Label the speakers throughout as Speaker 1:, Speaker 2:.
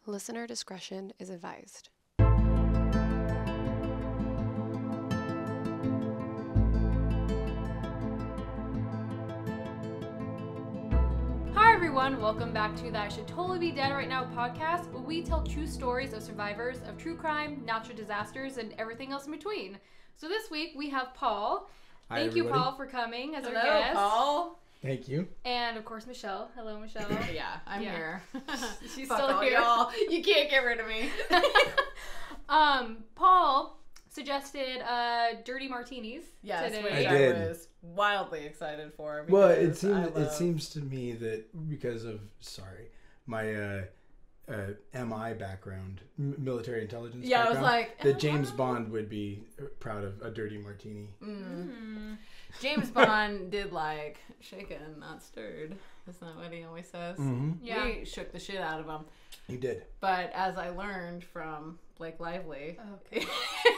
Speaker 1: Listener discretion is advised.
Speaker 2: Hi everyone, welcome back to the I Should Totally Be Dead Right Now podcast, where we tell true stories of survivors of true crime, natural disasters, and everything else in between. So this week we have Paul.
Speaker 3: Hi,
Speaker 2: Thank
Speaker 3: everybody.
Speaker 2: you, Paul, for coming as
Speaker 4: Hello,
Speaker 2: our guest.
Speaker 4: Paul.
Speaker 3: Thank you.
Speaker 2: And of course, Michelle. Hello, Michelle.
Speaker 4: Yeah, I'm here.
Speaker 2: She's
Speaker 4: Fuck
Speaker 2: still
Speaker 4: all
Speaker 2: here.
Speaker 4: y'all. You can't get rid of me.
Speaker 2: Paul suggested dirty martinis
Speaker 4: Yes,
Speaker 2: today.
Speaker 4: which
Speaker 3: I
Speaker 4: I
Speaker 3: did.
Speaker 4: was wildly excited for.
Speaker 3: Well,
Speaker 4: because
Speaker 3: it seems to me that because of my MI background, military intelligence.
Speaker 4: Yeah, I was
Speaker 3: background,
Speaker 4: like,
Speaker 3: that James Bond would be proud of a dirty martini.
Speaker 4: James Bond did like shaken, not stirred. Isn't that what he always says?
Speaker 3: Mm-hmm.
Speaker 2: Yeah.
Speaker 4: We shook the shit out of him.
Speaker 3: He did.
Speaker 4: But as I learned from Blake Lively,
Speaker 2: Okay.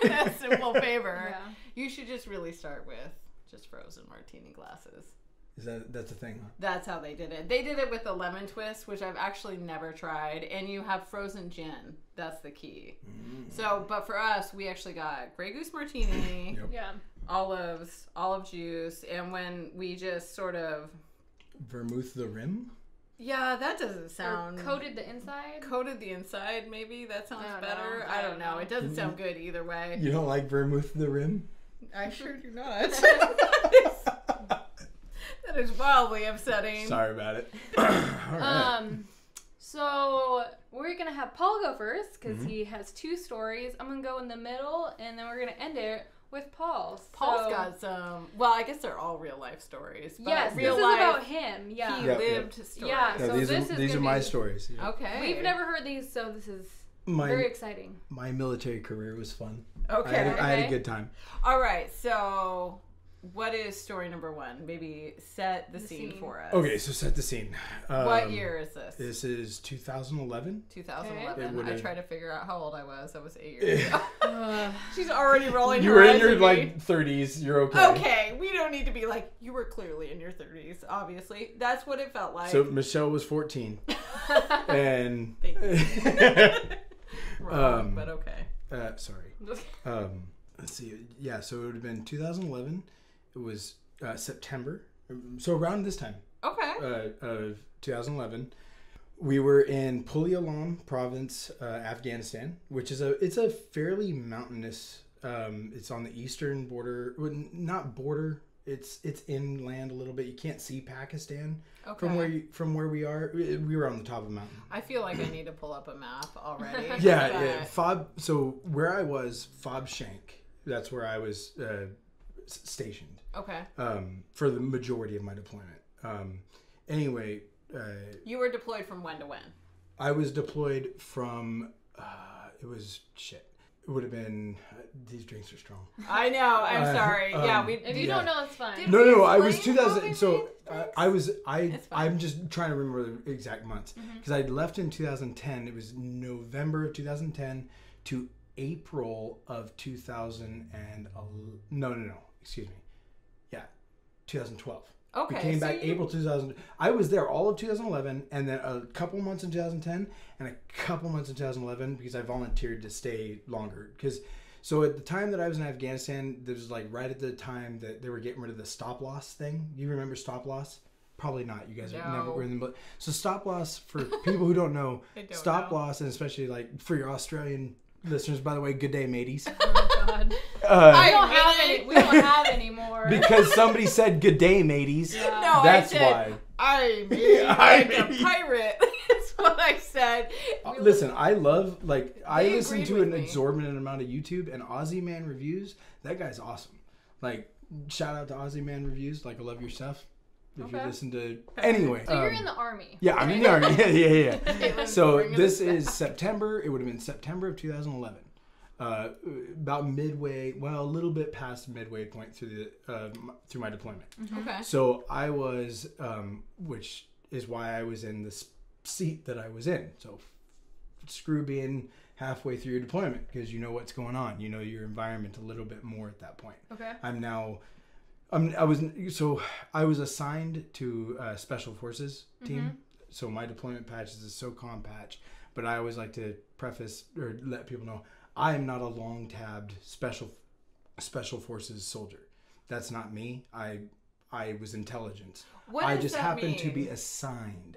Speaker 4: a simple favor,
Speaker 2: Yeah.
Speaker 4: you should just really start with just frozen martini glasses.
Speaker 3: That's a thing, huh?
Speaker 4: That's how they did it. They did it with a lemon twist, which I've actually never tried. And you have frozen gin. That's the key. So, but for us, we actually got Grey Goose Martini,
Speaker 3: Yep.
Speaker 2: Yeah.
Speaker 4: olives, olive juice, and when we just sort of...
Speaker 3: Vermouth the rim?
Speaker 4: Yeah, that doesn't sound...
Speaker 2: Or coated the inside.
Speaker 4: Coated the inside, maybe? That sounds
Speaker 2: I don't
Speaker 4: better?
Speaker 2: know.
Speaker 4: I don't know. It doesn't sound good either way.
Speaker 3: You don't like vermouth the rim?
Speaker 4: I sure do not. That is wildly upsetting.
Speaker 3: Sorry about it. All right.
Speaker 2: So we're gonna have Paul go first because he has two stories. I'm gonna go in the middle, and then we're gonna end it with Paul's.
Speaker 4: Paul's got some... Well, I guess they're all real life stories. But
Speaker 2: Yes,
Speaker 4: real
Speaker 2: this
Speaker 4: life,
Speaker 2: is about him. Yeah.
Speaker 4: he
Speaker 3: Yep,
Speaker 4: lived stories.
Speaker 2: Yeah,
Speaker 3: No,
Speaker 2: so
Speaker 3: these
Speaker 2: this
Speaker 3: are,
Speaker 2: is
Speaker 3: these are
Speaker 2: gonna
Speaker 3: my
Speaker 2: be-
Speaker 3: stories. Yeah.
Speaker 4: Okay.
Speaker 2: We've never heard these, so this is
Speaker 3: My
Speaker 2: very exciting.
Speaker 3: my military career was fun.
Speaker 4: Okay.
Speaker 3: I had a good time.
Speaker 4: All right. So, what is story number one? Maybe set the scene for us.
Speaker 3: Okay, so set the scene.
Speaker 4: What year is this?
Speaker 3: This is 2011.
Speaker 4: 2011.
Speaker 3: It would've-
Speaker 4: I tried to figure out how old I was. I was 8 years ago. She's already rolling
Speaker 3: You
Speaker 4: her
Speaker 3: were in
Speaker 4: eyes
Speaker 3: your
Speaker 4: at me.
Speaker 3: like 30s. You're okay.
Speaker 4: Okay, we don't need to be like, you were clearly in your 30s, obviously. That's what it felt like.
Speaker 3: So Michelle was 14, and
Speaker 4: Thank Wrong, but okay.
Speaker 3: sorry. Let's see. Yeah, so it would have been 2011. It was September, so around this time
Speaker 4: Okay.
Speaker 3: of 2011. We were in Pul-e-Alam province, Afghanistan, which is a fairly mountainous. It's on the eastern border, well, not border. It's inland a little bit. You can't see Pakistan from where we are. We were on the top of a mountain.
Speaker 4: I feel like I need to pull up a map already.
Speaker 3: Yeah. Fob. So where I was, Fob Shank. That's where I was stationed.
Speaker 4: Okay.
Speaker 3: For the majority of my deployment. Anyway.
Speaker 4: You were deployed from when to when?
Speaker 3: I was deployed from. It was shit. It would have been. These drinks are strong.
Speaker 4: I know. I'm sorry. Yeah, we.
Speaker 2: If you don't know, it's fine.
Speaker 3: No. I was
Speaker 4: explain how
Speaker 3: 2000.
Speaker 4: we
Speaker 3: So
Speaker 4: made drinks?
Speaker 3: I
Speaker 4: fine.
Speaker 3: I'm just trying to remember the exact months because I left in 2010. It was November of 2010 to April of 2000 no. Excuse me. Yeah, 2012.
Speaker 4: Okay.
Speaker 3: We came
Speaker 4: so
Speaker 3: back
Speaker 4: you-
Speaker 3: April 2000. I was there all of 2011, and then a couple months in 2010, and a couple months in 2011 because I volunteered to stay longer. So at the time that I was in Afghanistan, there was like right at the time that they were getting rid of the stop loss thing. You remember stop loss? Probably not. You guys
Speaker 4: No.
Speaker 3: never were in the. So stop loss for people who don't know.
Speaker 4: I don't
Speaker 3: Stop
Speaker 4: know.
Speaker 3: loss, and especially like for your Australian listeners, by the way, good day, mateys.
Speaker 2: Oh God.
Speaker 4: I
Speaker 2: We don't have any more.
Speaker 3: Because somebody said good day, mateys.
Speaker 4: No,
Speaker 3: That's
Speaker 4: I said,
Speaker 3: why.
Speaker 4: I made
Speaker 3: I
Speaker 4: like a
Speaker 3: made-
Speaker 4: pirate. That's what I said.
Speaker 3: Listen, I love, I
Speaker 4: They
Speaker 3: listen
Speaker 4: agreed
Speaker 3: to
Speaker 4: with
Speaker 3: an
Speaker 4: me.
Speaker 3: exorbitant amount of YouTube, and Aussie Man Reviews, that guy's awesome. Like, shout out to Aussie Man Reviews, like I love your stuff. If you
Speaker 2: Okay.
Speaker 3: listen to, anyway.
Speaker 2: So you're in the army.
Speaker 3: Yeah, I'm in the army. Yeah.
Speaker 4: Caitlin,
Speaker 3: So
Speaker 4: bring
Speaker 3: this
Speaker 4: us
Speaker 3: is
Speaker 4: back.
Speaker 3: September, it would have been September of 2011. About midway, well, a little bit past midway point through through my deployment.
Speaker 4: Okay.
Speaker 3: So I was, which is why I was in the seat that I was in. So screw being halfway through your deployment because you know what's going on. You know your environment a little bit more at that point.
Speaker 2: Okay.
Speaker 3: I was assigned to a special forces team. So my deployment patch is a SOCOM patch, but I always like to preface or let people know I am not a long-tabbed special forces soldier. That's not me. I was intelligence.
Speaker 4: What does
Speaker 3: just
Speaker 4: that
Speaker 3: happened
Speaker 4: mean?
Speaker 3: to be assigned.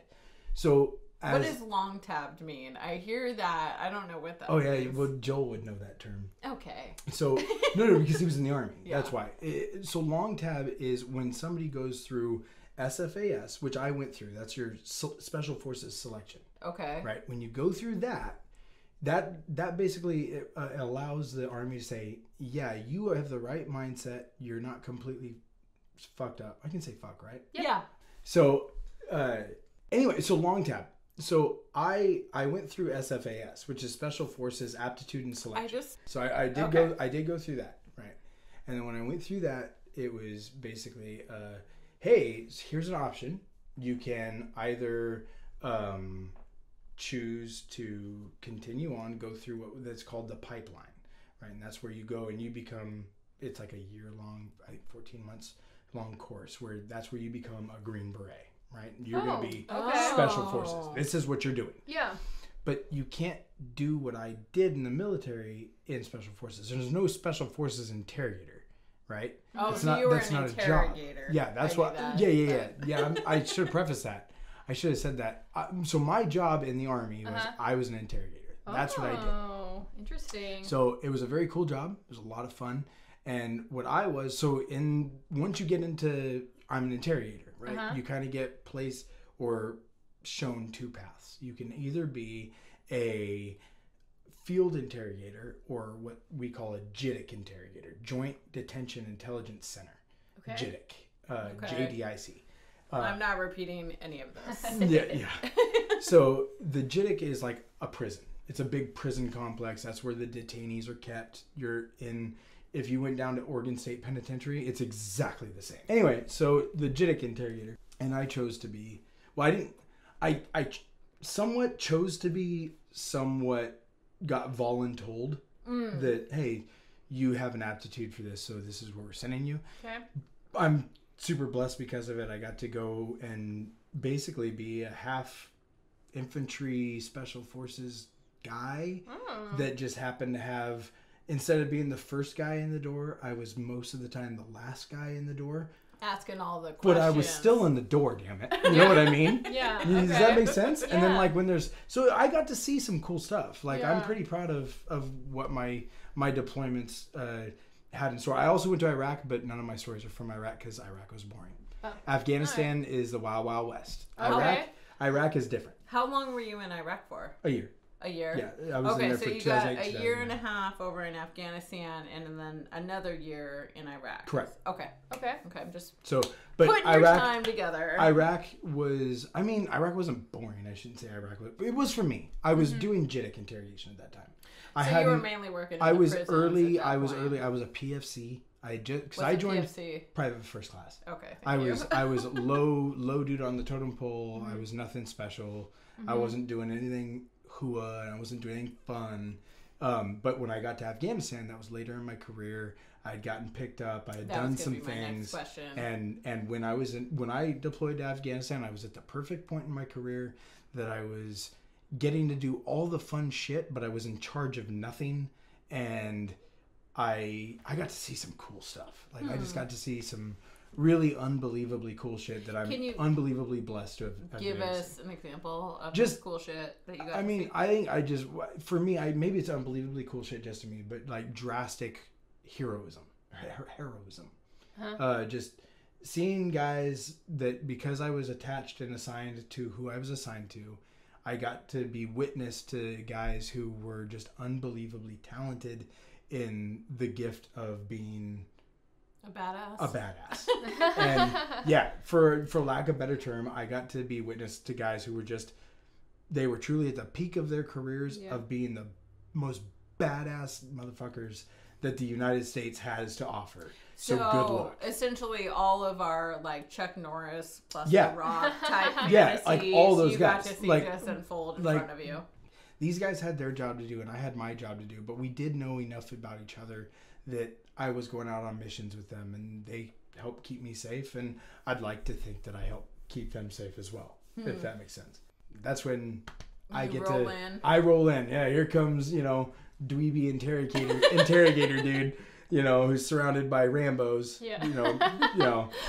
Speaker 3: So
Speaker 4: What does long tabbed mean? I hear that. I don't know what that
Speaker 3: Oh yeah,
Speaker 4: means.
Speaker 3: well Joel would know that term.
Speaker 4: Okay.
Speaker 3: So no, because he was in the Army.
Speaker 4: Yeah.
Speaker 3: That's why. So long tab is when somebody goes through SFAS, which I went through. That's your Special Forces selection,
Speaker 4: Okay.
Speaker 3: right? When you go through that basically allows the Army to say, yeah, you have the right mindset. You're not completely fucked up. I can say fuck, right?
Speaker 4: Yeah.
Speaker 3: So anyway, so long tab. So I went through SFAS, which is Special Forces Aptitude and Selection. So I did go through that, right? And then when I went through that, it was basically, hey, here's an option. You can either choose to continue on, go through that's called the pipeline, right? And that's where you go and you become. It's like a year-long, I think 14 months long course where that's where you become a Green Beret. Right? You're going to be Special Forces. This is what you're doing.
Speaker 2: Yeah.
Speaker 3: But you can't do what I did in the military in Special Forces. There's no Special Forces interrogator, right?
Speaker 4: Oh,
Speaker 3: that's
Speaker 4: so
Speaker 3: not,
Speaker 4: you were
Speaker 3: that's
Speaker 4: an
Speaker 3: not
Speaker 4: interrogator.
Speaker 3: A job. Yeah, that's what.
Speaker 4: That.
Speaker 3: Yeah. I should preface that. I should have said that. So my job in the Army was I was an interrogator. That's what I did.
Speaker 2: Oh, interesting.
Speaker 3: So it was a very cool job. It was a lot of fun. And what I was, once you get into, I'm an interrogator, right? You kind of get placed or shown two paths. You can either be a field interrogator or what we call a JITIC interrogator, Joint Detention Intelligence Center.
Speaker 2: Okay.
Speaker 3: JITIC, JDIC.
Speaker 4: I'm not repeating any of this.
Speaker 3: Yeah. So the JITIC is like a prison. It's a big prison complex. That's where the detainees are kept. If you went down to Oregon State Penitentiary, it's exactly the same. Anyway, so the JITIC interrogator, and I chose to be, I somewhat chose to be, somewhat got voluntold that, hey, you have an aptitude for this, so this is where we're sending you.
Speaker 2: Okay.
Speaker 3: I'm super blessed because of it. I got to go and basically be a half infantry Special Forces guy that just happened to have, instead of being the first guy in the door, I was most of the time the last guy in the door.
Speaker 4: Asking all the questions.
Speaker 3: But I was still in the door, damn it. You know what I mean?
Speaker 2: Yeah.
Speaker 3: Does that make sense?
Speaker 2: Yeah.
Speaker 3: And then like when so I got to see some cool stuff. Like
Speaker 2: Yeah.
Speaker 3: I'm pretty proud of what my deployments had in store. I also went to Iraq, but none of my stories are from Iraq because Iraq was boring.
Speaker 2: Oh.
Speaker 3: Afghanistan is the Wild Wild West.
Speaker 2: Okay.
Speaker 3: Iraq is different.
Speaker 4: How long were you in Iraq for?
Speaker 3: A year.
Speaker 4: A year?
Speaker 3: Yeah, I was in there
Speaker 4: so
Speaker 3: for
Speaker 4: you got
Speaker 3: 2008,
Speaker 4: a year and a half over in Afghanistan and then another year in Iraq.
Speaker 3: Correct.
Speaker 4: Okay.
Speaker 2: Okay.
Speaker 4: I'm just
Speaker 3: So, but
Speaker 4: putting your time together.
Speaker 3: Iraq wasn't boring. I shouldn't say Iraq was. It was for me. I was doing JITIC interrogation at that time.
Speaker 4: So you were mainly working in
Speaker 3: I
Speaker 4: the
Speaker 3: was
Speaker 4: prisons
Speaker 3: early.
Speaker 4: at that
Speaker 3: I was
Speaker 4: point.
Speaker 3: early. I was a PFC. I
Speaker 4: What's
Speaker 3: joined
Speaker 4: PFC?
Speaker 3: private first class.
Speaker 4: Okay.
Speaker 3: I
Speaker 4: thank you.
Speaker 3: was low dude on the totem pole. I was nothing special. I wasn't doing anything hua, and I wasn't doing anything fun. But when I got to Afghanistan, that was later in my career. I had gotten picked up. I had
Speaker 4: That
Speaker 3: done
Speaker 4: was
Speaker 3: some
Speaker 4: gonna be my next
Speaker 3: things.
Speaker 4: question.
Speaker 3: And when I deployed to Afghanistan, I was at the perfect point in my career that I was getting to do all the fun shit, but I was in charge of nothing. And I got to see some cool stuff. Like I just got to see some really unbelievably cool shit that I'm unbelievably blessed to have
Speaker 4: Give
Speaker 3: experienced.
Speaker 4: us an example of
Speaker 3: Just-
Speaker 4: this cool shit that you got.
Speaker 3: I mean, I think for me, maybe it's unbelievably cool shit just to me, but like drastic heroism. Just seeing guys that, because I was attached and assigned to who I was assigned to, I got to be witness to guys who were just unbelievably talented in the gift of being
Speaker 4: a badass.
Speaker 3: a badass. And yeah, for lack of a better term, I got to be witness to guys who were they were truly at the peak of their careers of being the most badass motherfuckers that the United States has to offer. So good luck.
Speaker 4: Essentially all of our like Chuck Norris plus
Speaker 3: Yeah.
Speaker 4: The Rock type
Speaker 3: Yeah, like
Speaker 4: fantasies,
Speaker 3: all those
Speaker 4: you
Speaker 3: guys.
Speaker 4: got to see
Speaker 3: Like-
Speaker 4: just unfold in
Speaker 3: like-
Speaker 4: front of you.
Speaker 3: These guys had their job to do and I had my job to do, but we did know enough about each other that I was going out on missions with them and they helped keep me safe, and I'd like to think that I helped keep them safe as well, if that makes sense. That's when I get
Speaker 4: roll
Speaker 3: to
Speaker 4: in.
Speaker 3: I roll in. Yeah, here comes, dweeby interrogator dude, who's surrounded by Rambos.
Speaker 2: Yeah.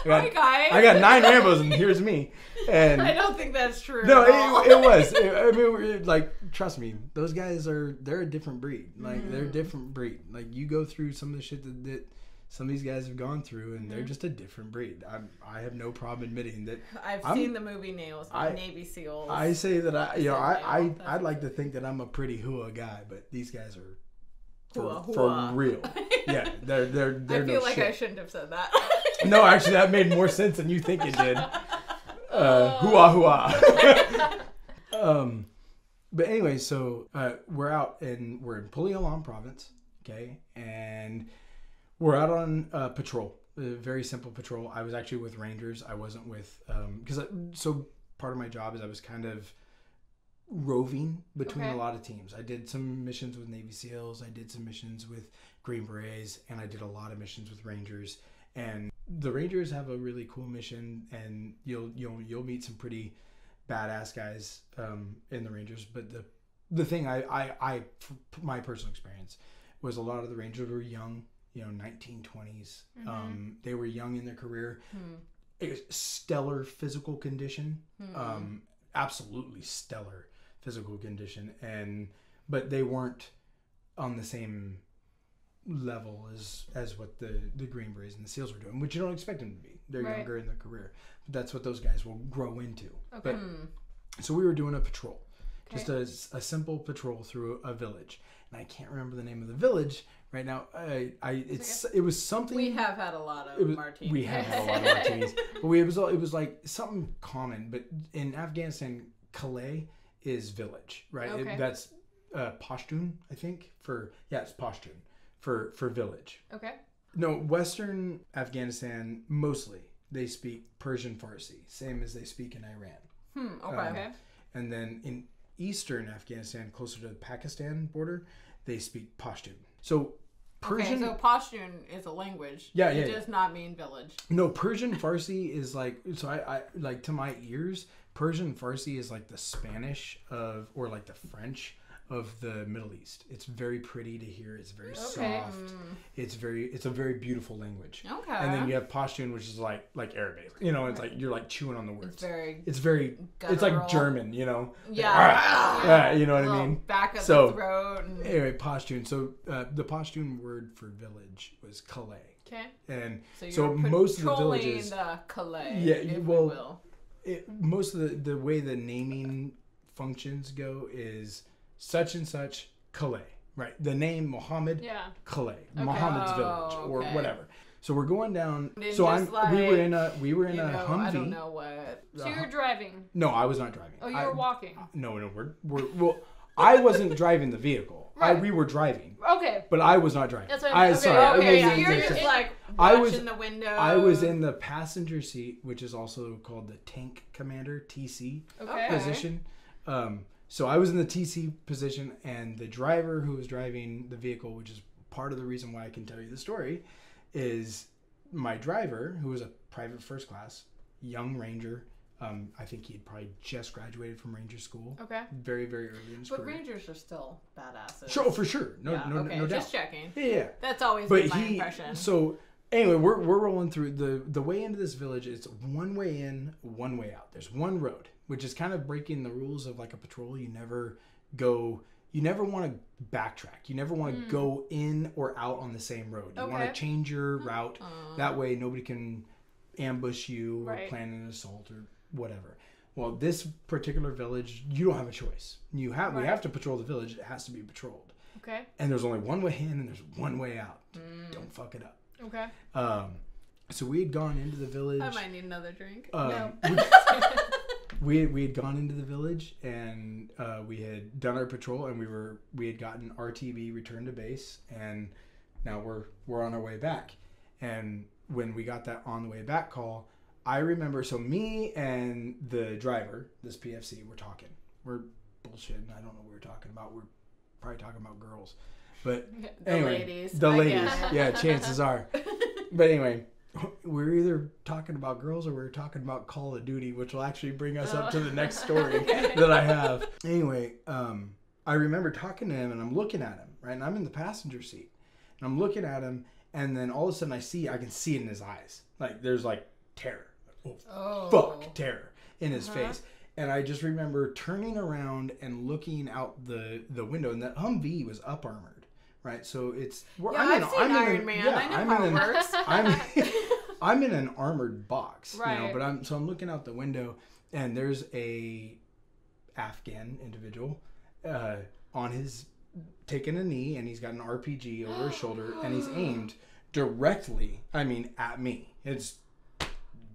Speaker 4: Hi guys.
Speaker 3: I got 9 Rambos and here's me. And
Speaker 4: I don't think that's true.
Speaker 3: no,
Speaker 4: at all.
Speaker 3: it was. Trust me, those guys they're a different breed. Like they're a different breed. Like you go through some of the shit that some of these guys have gone through, and they're just a different breed. I have no problem admitting that.
Speaker 4: I've seen the movie Navy SEALs.
Speaker 3: I say that I'd like to think that I'm a pretty hua guy, but these guys are for real. Yeah, they're
Speaker 4: I feel
Speaker 3: no
Speaker 4: like
Speaker 3: shit.
Speaker 4: I shouldn't have said that.
Speaker 3: No, actually, that made more sense than you think it did. Hua. But anyway, so we're out and we're in Pullialam province, okay, and we're out on patrol, a very simple patrol. I was actually with Rangers. I wasn't with so part of my job is I was kind of roving between a lot of teams. I did some missions with Navy SEALs. I did some missions with Green Berets, and I did a lot of missions with Rangers. And the Rangers have a really cool mission, and you'll meet some pretty badass guys in the Rangers. But the thing my personal experience was a lot of the Rangers were young, 1920s. They were young in their career. Stellar physical condition, absolutely stellar physical condition, but they weren't on the same level as what the Green Berets and the SEALs were doing, which you don't expect them to be. They're younger in their career, but that's what those guys will grow into.
Speaker 2: Okay.
Speaker 3: So we were doing a patrol, just a simple patrol through a village, and I can't remember the name of the village right now. It was something.
Speaker 4: We have had a lot of martinis.
Speaker 3: We have had a lot of martinis, but it was like something common. But in Afghanistan, Calais is village, right?
Speaker 2: Okay.
Speaker 3: That's Pashtun, I think. It's Pashtun for village.
Speaker 2: Okay.
Speaker 3: No, Western Afghanistan mostly they speak Persian Farsi, same as they speak in Iran.
Speaker 4: Okay.
Speaker 3: And then in Eastern Afghanistan, closer to the Pakistan border, they speak Pashtun. So Persian.
Speaker 4: Okay, so Pashtun is a language.
Speaker 3: Yeah,
Speaker 4: It does not mean village.
Speaker 3: No, Persian Farsi is like, so I like, to my ears, Persian Farsi is like the Spanish or like the French of the Middle East. It's very pretty to hear. It's very soft. It's a very beautiful language.
Speaker 4: Okay.
Speaker 3: And then you have Pashtun, which is like Arabic. It's like you're like chewing on the words.
Speaker 4: It's very
Speaker 3: it's like German,
Speaker 4: Yeah.
Speaker 3: Yeah, you know what I mean?
Speaker 4: Back of the throat.
Speaker 3: Anyway, Pashtun. So the Pashtun word for village was Calais.
Speaker 2: Okay.
Speaker 3: And
Speaker 4: so
Speaker 3: most of the villages,
Speaker 4: the Calais.
Speaker 3: Yeah, most of the way the naming functions go is such and such Calais, right? The name Mohammed, Calais, Mohammed's village or whatever. So we're going down. So we were in a Humvee.
Speaker 4: I don't know what.
Speaker 2: So you're driving.
Speaker 3: No, I was not driving.
Speaker 2: Oh, you were walking.
Speaker 3: No, well, I wasn't driving the vehicle.
Speaker 2: Right.
Speaker 3: We were driving.
Speaker 2: Okay.
Speaker 3: But I was not driving.
Speaker 2: That's what I'm
Speaker 4: Okay, you're just like watching the window.
Speaker 3: I was in the passenger seat, which is also called the tank commander, TC position. So I was in the TC position, and the driver who was driving the vehicle, which is part of the reason why I can tell you the story, is my driver, who was a private first class, young Ranger. I think he had probably just graduated from Ranger school. Okay. Very, very early in his career.
Speaker 4: But Rangers are still badasses.
Speaker 3: Sure, for sure. No doubt.
Speaker 4: Just checking.
Speaker 3: Yeah.
Speaker 4: That's always been my impression.
Speaker 3: So anyway, we're rolling through the way into this village. It's one way in, one way out. There's one road, which is kind of breaking the rules of like a patrol. You never want to backtrack. You never want to go in or out on the same road. You want to change your route. That way nobody can ambush you or plan an assault or whatever. Well, this particular village, you don't have a choice. We have to patrol the village. It has to be patrolled. Okay. And there's only one way in and there's one way out. Don't fuck it up. Okay. So we had gone into the village.
Speaker 4: I might need another drink.
Speaker 3: No. We had gone into the village and we had done our patrol and we had gotten RTB, return to base, and now we're on our way back. And when we got that on the way back call, I remember, so me and the driver, this PFC, we're talking. We're bullshitting. I don't know what we're talking about. We're probably talking about girls. But anyway, the ladies. Yeah, chances are. But anyway, we're either talking about girls or we're talking about Call of Duty, which will actually bring us up to the next story that I have. Anyway, I remember talking to him and I'm looking at him, right? And I'm in the passenger seat and I'm looking at him, and then all of a sudden I can see it in his eyes. Like there's like terror. Fuck, terror in his face. And I just remember turning around and looking out the window, and that Humvee was up armored, right? So it's
Speaker 4: I've seen Iron Man. I know how it works.
Speaker 3: I'm in an armored box,
Speaker 2: right?
Speaker 3: You know, but I'm looking out the window, and there's a Afghan individual on his taking a knee, and he's got an RPG over his shoulder, and he's aimed directly, at me. It's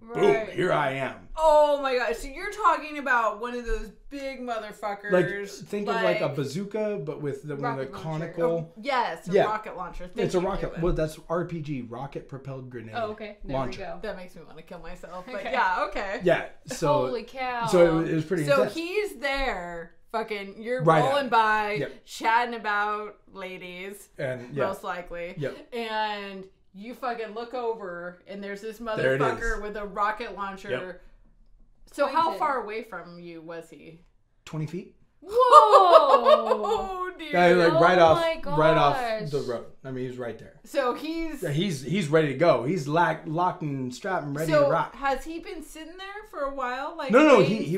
Speaker 3: boom, here I am.
Speaker 4: Oh my god! So you're talking about one of those big motherfuckers.
Speaker 3: Like think of like a bazooka, but with the conical.
Speaker 4: Oh, yes, a rocket launcher.
Speaker 3: It's a rocket. Well, that's RPG, rocket propelled grenade.
Speaker 2: Oh, okay. There
Speaker 3: launcher.
Speaker 2: we go.
Speaker 4: That makes me want to kill myself. But yeah, okay.
Speaker 3: Yeah. So
Speaker 2: holy cow!
Speaker 3: So it was pretty.
Speaker 4: So
Speaker 3: intense.
Speaker 4: he's there. Fucking, you're
Speaker 3: right
Speaker 4: rolling by,
Speaker 3: yep.
Speaker 4: chatting about ladies,
Speaker 3: and
Speaker 4: most likely.
Speaker 3: Yep.
Speaker 4: And you fucking look over, and there's this motherfucker with a rocket launcher.
Speaker 3: Yep.
Speaker 4: So how far away from you was he?
Speaker 3: 20 feet.
Speaker 2: Whoa!
Speaker 4: Oh dear!
Speaker 3: Yeah, like right off
Speaker 2: gosh.
Speaker 3: the road. I mean, he's right there.
Speaker 4: So he's
Speaker 3: ready to go. He's locked and strapped and ready to rock.
Speaker 4: Has he been sitting there for a while? Like
Speaker 3: no,
Speaker 4: he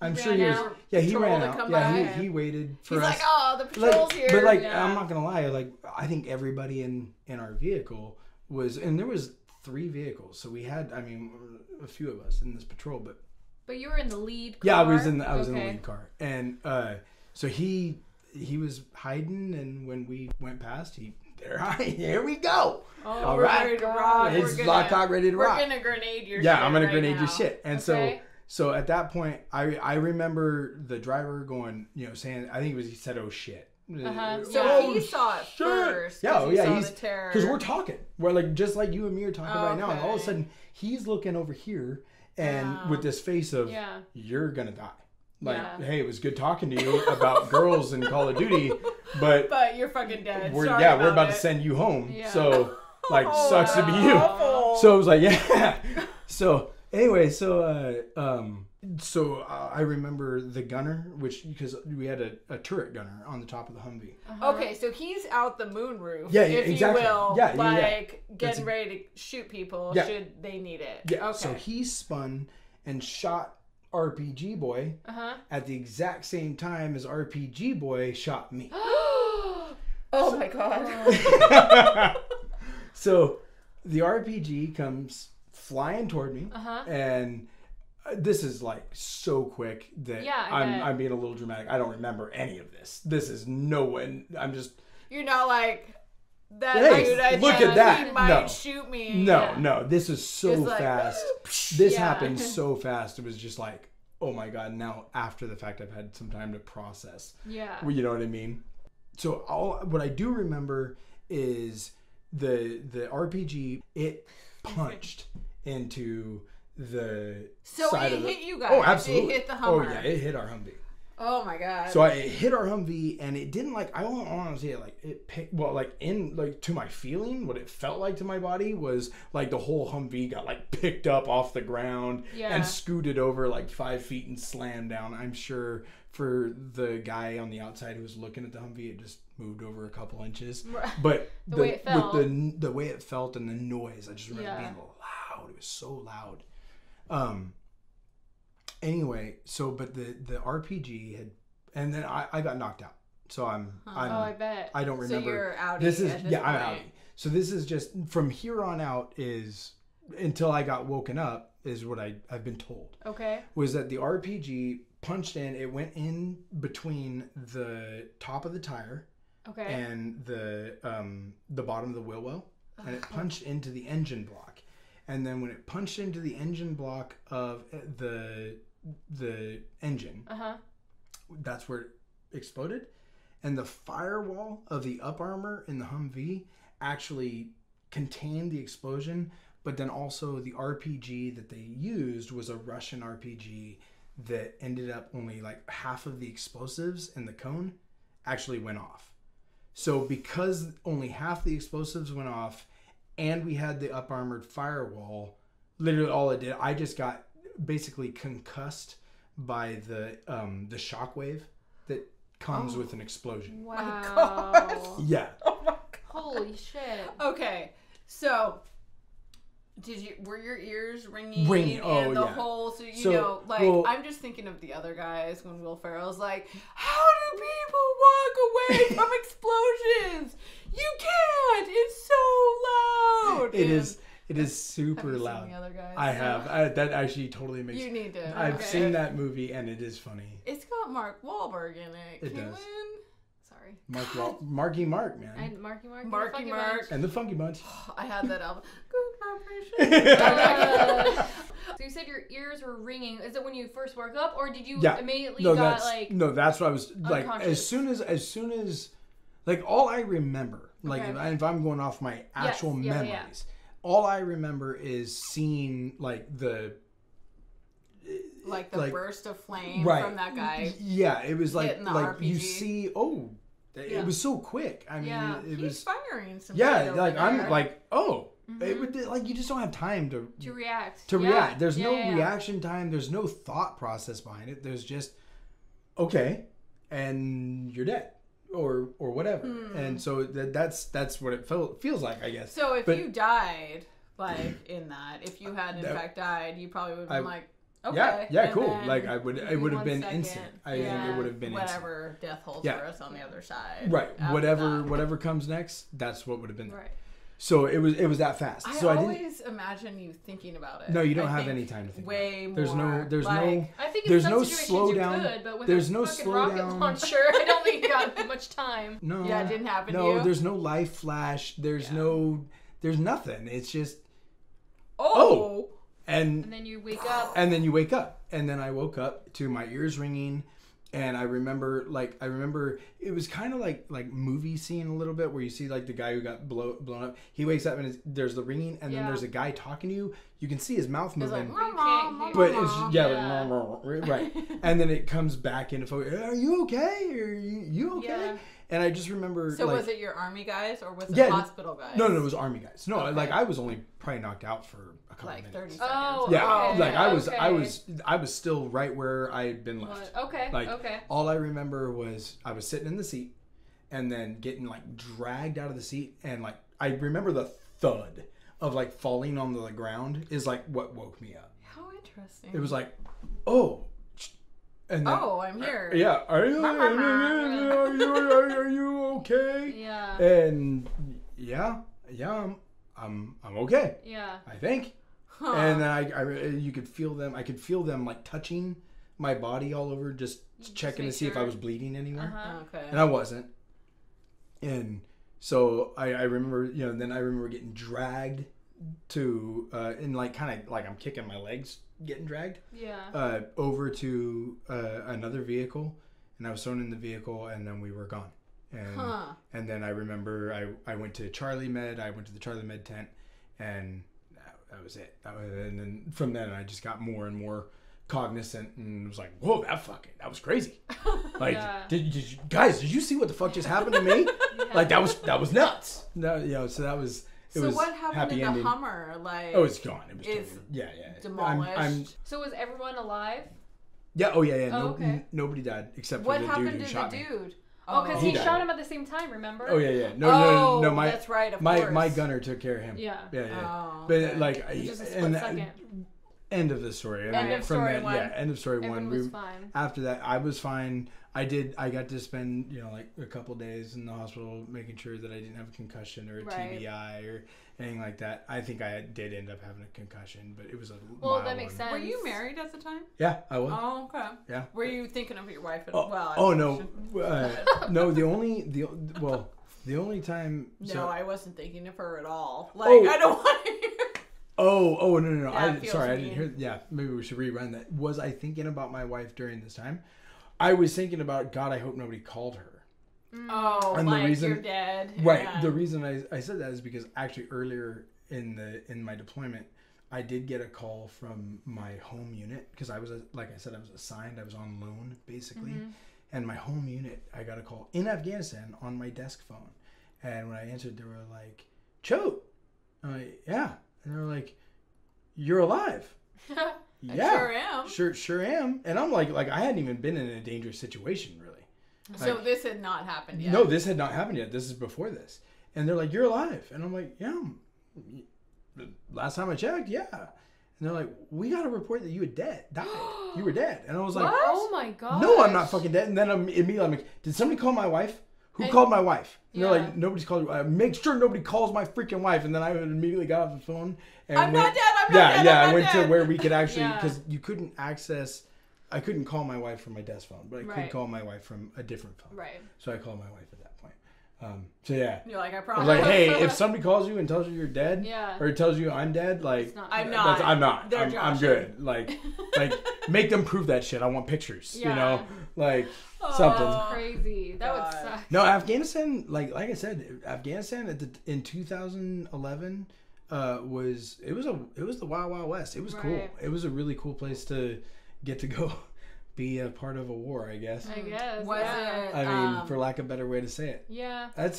Speaker 3: I'm sure he was. Yeah, he ran out. Yeah, he waited for us.
Speaker 4: He's like, oh, the patrol's here.
Speaker 3: But I'm not gonna lie. Like, I think everybody in our vehicle was, and there was 3 vehicles, so we had, a few of us in this patrol, but
Speaker 2: you were in the lead car?
Speaker 3: Yeah, I was in the lead car. And so he was hiding, and when we went past, here we go.
Speaker 4: Oh, all right. Ready to rock.
Speaker 3: It's locked out, ready to rock.
Speaker 4: We're gonna grenade your shit.
Speaker 3: Yeah, I'm gonna
Speaker 4: right
Speaker 3: grenade
Speaker 4: now.
Speaker 3: your shit. And so at that point, I remember the driver going, saying, I think he said, "Oh shit."
Speaker 4: So he saw it first.
Speaker 3: Yeah,
Speaker 4: he's
Speaker 3: because we're talking. We're like just like you and me are talking right now, and all of a sudden he's looking over here and with this face of you're gonna die. Like, hey, it was good talking to you about girls and Call of Duty, but
Speaker 4: you're fucking dead.
Speaker 3: We're about to send you home. Yeah. So sucks to be you.
Speaker 4: Awful.
Speaker 3: So I was like, yeah. So anyway, I remember the gunner, because we had a turret gunner on the top of the Humvee.
Speaker 4: Okay, so he's out the moonroof,
Speaker 3: if
Speaker 4: exactly. You will, getting
Speaker 2: That's
Speaker 4: ready to shoot people should they need it.
Speaker 3: Yeah.
Speaker 4: Okay.
Speaker 3: So he spun and shot RPG Boy at the exact same time as RPG Boy shot me.
Speaker 4: Oh my god.
Speaker 3: So the RPG comes flying toward me, and this is like so quick that I'm being a little dramatic. I don't remember any of this. This is no one. I'm just.
Speaker 4: You're not like that.
Speaker 3: Hey, look at that.
Speaker 4: He might shoot me.
Speaker 3: No. This is so fast. This happened so fast. It was just like, oh my god. Now after the fact, I've had some time to process. Yeah. You know what I mean? So what I do remember is the RPG. It punched into the side of
Speaker 4: it hit you guys.
Speaker 3: Oh, absolutely.
Speaker 4: It hit the Hummer.
Speaker 3: Oh yeah, it hit our Humvee.
Speaker 4: Oh my god.
Speaker 3: So it hit our Humvee, and it didn't I won't honestly it picked to my feeling, what it felt like to my body was like the whole Humvee got picked up off the ground and scooted over 5 feet and slammed down. I'm sure for the guy on the outside who was looking at the Humvee, it just moved over a couple inches. But the way it felt, with the way it felt and the noise, I just remember being loud. It was so loud. Anyway, but the RPG had, and then I got knocked out. So
Speaker 2: I bet.
Speaker 3: I don't remember.
Speaker 4: So you're outie.
Speaker 3: I'm outie. So this is just from here on out is until I got woken up is what I've been told. Okay. Was that the RPG punched in? It went in between the top of the tire. Okay. And the bottom of the wheel well, and it punched into the engine block. And then when it punched into the engine block of the engine, that's where it exploded. And the firewall of the up armor in the Humvee actually contained the explosion, but then also the RPG that they used was a Russian RPG that ended up only half of the explosives in the cone actually went off. So because only half the explosives went off, and we had the up armored firewall. Literally all it did, I just got basically concussed by the shockwave that comes with an explosion.
Speaker 2: Wow.
Speaker 3: Yeah.
Speaker 4: Oh my God.
Speaker 2: Holy shit.
Speaker 4: Okay, so were your ears ringing?
Speaker 3: Ringing, oh,
Speaker 4: and the
Speaker 3: yeah.
Speaker 4: whole, so
Speaker 3: well,
Speaker 4: I'm just thinking of the other guys when Will Ferrell's like, how do people walk away from explosions? You can't. It's so loud.
Speaker 3: It is super
Speaker 4: have you
Speaker 3: loud.
Speaker 4: seen the other guys?
Speaker 3: I have. That actually totally makes.
Speaker 4: You need to.
Speaker 3: I've
Speaker 4: okay.
Speaker 3: seen that movie and it is funny.
Speaker 4: It's got Mark Wahlberg in it.
Speaker 3: It
Speaker 4: Caitlin?
Speaker 3: does.
Speaker 2: Sorry.
Speaker 3: Marky Mark, man.
Speaker 2: And Marky Mark.
Speaker 4: Marky Mark.
Speaker 3: And the Funky Bunch.
Speaker 4: I had that album. Good vibration.
Speaker 2: So you said your ears were ringing. Is it when you first woke up, or did you
Speaker 3: Yeah.
Speaker 2: immediately
Speaker 3: No,
Speaker 2: got
Speaker 3: that's
Speaker 2: like?
Speaker 3: no. That's what I was like.
Speaker 2: Unconscious.
Speaker 3: As soon as, like, all I remember, like,
Speaker 2: Okay.
Speaker 3: if I'm going off my actual
Speaker 2: yeah,
Speaker 3: memories,
Speaker 2: yeah.
Speaker 3: all I remember is seeing like the
Speaker 4: burst of flame
Speaker 3: right.
Speaker 4: from that guy.
Speaker 3: Yeah, it was like
Speaker 4: Hitting the
Speaker 3: you
Speaker 4: RPG.
Speaker 3: see. Oh, it was so quick. I mean,
Speaker 2: Yeah.
Speaker 3: it
Speaker 4: He's
Speaker 3: was.
Speaker 4: firing some
Speaker 3: Yeah,
Speaker 4: shit over
Speaker 3: like
Speaker 4: there.
Speaker 3: I'm like, oh, it would like you just don't have time to
Speaker 2: react.
Speaker 3: react. There's
Speaker 2: Yeah,
Speaker 3: no
Speaker 2: yeah.
Speaker 3: reaction time. There's no thought process behind it. There's just okay, and you're dead or whatever. And so that's what it feels like, I guess.
Speaker 4: So if
Speaker 3: But-
Speaker 4: you died, like in that, if you had in fact died, you probably would have been like, okay,
Speaker 3: yeah,
Speaker 4: and
Speaker 3: cool.
Speaker 4: then
Speaker 3: Like it would have
Speaker 4: 1
Speaker 3: been
Speaker 4: second,
Speaker 3: instant. I think it would have been
Speaker 4: whatever death holds
Speaker 3: Yeah.
Speaker 4: for us on the other side.
Speaker 3: instant. Right.
Speaker 4: after
Speaker 3: Whatever
Speaker 4: that.
Speaker 3: comes next, that's what would have been.
Speaker 2: Right.
Speaker 3: So it was that fast.
Speaker 4: I
Speaker 3: So I didn't.
Speaker 4: always imagine you thinking about it.
Speaker 3: No, you don't
Speaker 4: I
Speaker 3: have
Speaker 4: think
Speaker 3: any time to think.
Speaker 4: way
Speaker 3: about it. There's
Speaker 4: more.
Speaker 3: there's
Speaker 4: like,
Speaker 3: no.
Speaker 2: I think in
Speaker 3: There's
Speaker 2: some
Speaker 3: no
Speaker 2: situations
Speaker 3: slowdown.
Speaker 2: you could, but with
Speaker 3: There's
Speaker 2: a
Speaker 3: no
Speaker 2: fucking rocket
Speaker 3: slowdown.
Speaker 2: launcher, I don't think you got much time.
Speaker 3: No.
Speaker 4: Yeah, it didn't happen to
Speaker 3: No,
Speaker 4: you?
Speaker 3: there's no life flash. There's there's nothing. It's just
Speaker 4: Oh.
Speaker 3: and
Speaker 2: And then you wake up.
Speaker 3: and then you wake up. And then I woke up to my ears ringing. And I remember it was kind of like movie scene a little bit where you see like the guy who got blown up. He wakes up and there's the ringing, and then there's a guy talking to you. You can see his mouth
Speaker 4: It's
Speaker 3: moving,
Speaker 4: like,
Speaker 3: but it's like, right. And then it comes back into focus. Are you okay? Are you okay?
Speaker 2: Yeah.
Speaker 3: And I just remember.
Speaker 4: So
Speaker 3: like,
Speaker 4: was it your army guys or was it
Speaker 3: Yeah,
Speaker 4: hospital guys?
Speaker 3: No, it was army guys. No,
Speaker 4: Okay.
Speaker 3: like I was only probably knocked out for a couple
Speaker 4: Like
Speaker 3: of
Speaker 4: 30
Speaker 3: minutes.
Speaker 4: seconds.
Speaker 2: Oh,
Speaker 3: Yeah,
Speaker 2: okay.
Speaker 3: like I
Speaker 2: Okay.
Speaker 3: was still right where I had been left.
Speaker 2: Okay.
Speaker 3: Like
Speaker 2: Okay.
Speaker 3: all I remember was I was sitting in the seat and then getting like dragged out of the seat, and like I remember the thud of like falling on the ground is like what woke me up.
Speaker 4: How interesting.
Speaker 3: It was like, oh, and then,
Speaker 4: Oh, I'm here.
Speaker 3: yeah, are you okay?
Speaker 2: Yeah.
Speaker 3: And yeah, I'm okay.
Speaker 2: Yeah.
Speaker 3: I think.
Speaker 4: Huh.
Speaker 3: And then you could feel them. I could feel them like touching my body all over, just checking to
Speaker 2: make
Speaker 3: see if I
Speaker 2: sure.
Speaker 3: was bleeding anywhere,
Speaker 4: Okay.
Speaker 3: and I wasn't. And so I remember, then I remember getting dragged to, and like kind of like I'm kicking my legs, getting dragged
Speaker 2: Yeah.
Speaker 3: over to another vehicle, and I was thrown in the vehicle, and then we were gone. And then I remember I went to Charlie Med. I went to the Charlie Med tent, and that was it. And then from then I just got more and more cognizant, and was like, "Whoa, that was crazy!" Like,
Speaker 2: Yeah.
Speaker 3: did you guys? Did you see what the fuck just happened to me? Like that was nuts. No, so that was. It
Speaker 4: So
Speaker 3: was
Speaker 4: what happened
Speaker 3: happy
Speaker 4: to the
Speaker 3: ending.
Speaker 4: Hummer? Like,
Speaker 3: Oh, it's gone. It was
Speaker 4: It's
Speaker 3: totally, yeah.
Speaker 4: demolished?
Speaker 3: I'm
Speaker 2: So was everyone alive?
Speaker 3: yeah. Oh yeah.
Speaker 2: Oh, okay.
Speaker 3: Nobody died except for
Speaker 4: what
Speaker 3: the dude
Speaker 4: happened
Speaker 3: who
Speaker 4: to
Speaker 3: shot
Speaker 4: the
Speaker 3: me.
Speaker 4: dude?
Speaker 2: Oh, because
Speaker 3: He
Speaker 2: he
Speaker 3: died.
Speaker 2: shot him at the same time. Remember?
Speaker 3: Oh yeah. No. My
Speaker 4: that's right. Of
Speaker 3: my
Speaker 4: course.
Speaker 3: gunner took care of him.
Speaker 2: Yeah.
Speaker 3: Yeah.
Speaker 4: Oh,
Speaker 3: But
Speaker 4: okay.
Speaker 3: like,
Speaker 2: Just a split
Speaker 3: and
Speaker 2: second.
Speaker 3: end of the story. I
Speaker 4: End
Speaker 3: mean,
Speaker 4: of
Speaker 3: from
Speaker 4: story
Speaker 3: that,
Speaker 4: one.
Speaker 3: yeah, end of story
Speaker 2: Everyone
Speaker 3: one.
Speaker 2: was fine.
Speaker 3: After that, I was fine. I got to spend like a couple days in the hospital making sure that I didn't have a concussion or a
Speaker 2: Right.
Speaker 3: TBI or anything like that. I think I did end up having a concussion, but it was a
Speaker 2: Well,
Speaker 3: mild
Speaker 2: that makes
Speaker 3: one.
Speaker 2: sense.
Speaker 4: Were you married at the time?
Speaker 3: Yeah, I was.
Speaker 4: Oh, okay.
Speaker 3: Yeah.
Speaker 4: Were you thinking of your wife?
Speaker 3: Oh,
Speaker 4: well,
Speaker 3: oh no, no. The only time.
Speaker 4: No, I wasn't thinking of her at all. Like,
Speaker 3: Oh.
Speaker 4: I don't want to hear.
Speaker 3: Oh no.
Speaker 4: That feels
Speaker 3: Sorry, I
Speaker 4: mean.
Speaker 3: didn't hear. Yeah, maybe we should rerun that. Was I thinking about my wife during this time? I was thinking about, God, I hope nobody called her.
Speaker 4: Oh,
Speaker 3: And the
Speaker 4: like
Speaker 3: reason-
Speaker 4: you're dead.
Speaker 3: Right.
Speaker 4: Yeah.
Speaker 3: The reason I said that is because actually earlier in my deployment, I did get a call from my home unit because I was like I said, I was assigned. I was on loan basically, and my home unit, I got a call in Afghanistan on my desk phone, and when I answered, they were like, "Choate, I'm like, yeah. And they're like, you're alive. Yeah.
Speaker 4: Sure am.
Speaker 3: Sure am. And I'm like I hadn't even been in a dangerous situation, really.
Speaker 4: So this had not happened yet.
Speaker 3: No, this had not happened yet. This is before this. And they're like, you're alive. And I'm like, yeah. Last time I checked, yeah. And they're like, we got a report that you had died. You were dead. And I was like,
Speaker 2: What? Oh my god.
Speaker 3: no, I'm not fucking dead. And then I'm like, did somebody call my wife? Who called my wife? And they're like, nobody's called. Make sure nobody calls my freaking wife. And then I immediately got off the phone. And
Speaker 4: I'm not dead. I'm not dead.
Speaker 3: Yeah,
Speaker 4: I'm
Speaker 3: I
Speaker 4: not
Speaker 3: went
Speaker 4: dead.
Speaker 3: to where we could actually, because you couldn't access. I couldn't call my wife from my desk phone, but I could call my wife from a different phone.
Speaker 2: Right.
Speaker 3: So I called my wife at that point. So yeah.
Speaker 4: You're like, I
Speaker 3: I
Speaker 4: promise.
Speaker 3: was like, hey, if somebody calls you and tells you you're dead,
Speaker 2: Yeah.
Speaker 3: or tells you I'm dead, like
Speaker 4: I'm not.
Speaker 3: I'm not.
Speaker 4: They're
Speaker 3: I'm good. Like make them prove that shit. I want pictures. You know, like something.
Speaker 2: That's crazy. That would suck.
Speaker 3: No, Afghanistan. Like I said, Afghanistan in 2011 was the Wild Wild West. It was cool. It was a really cool place to get to go be a part of a war, I guess.
Speaker 2: I guess.
Speaker 4: Was it?
Speaker 3: I mean, for lack of a better way to say it.
Speaker 2: Yeah.
Speaker 3: I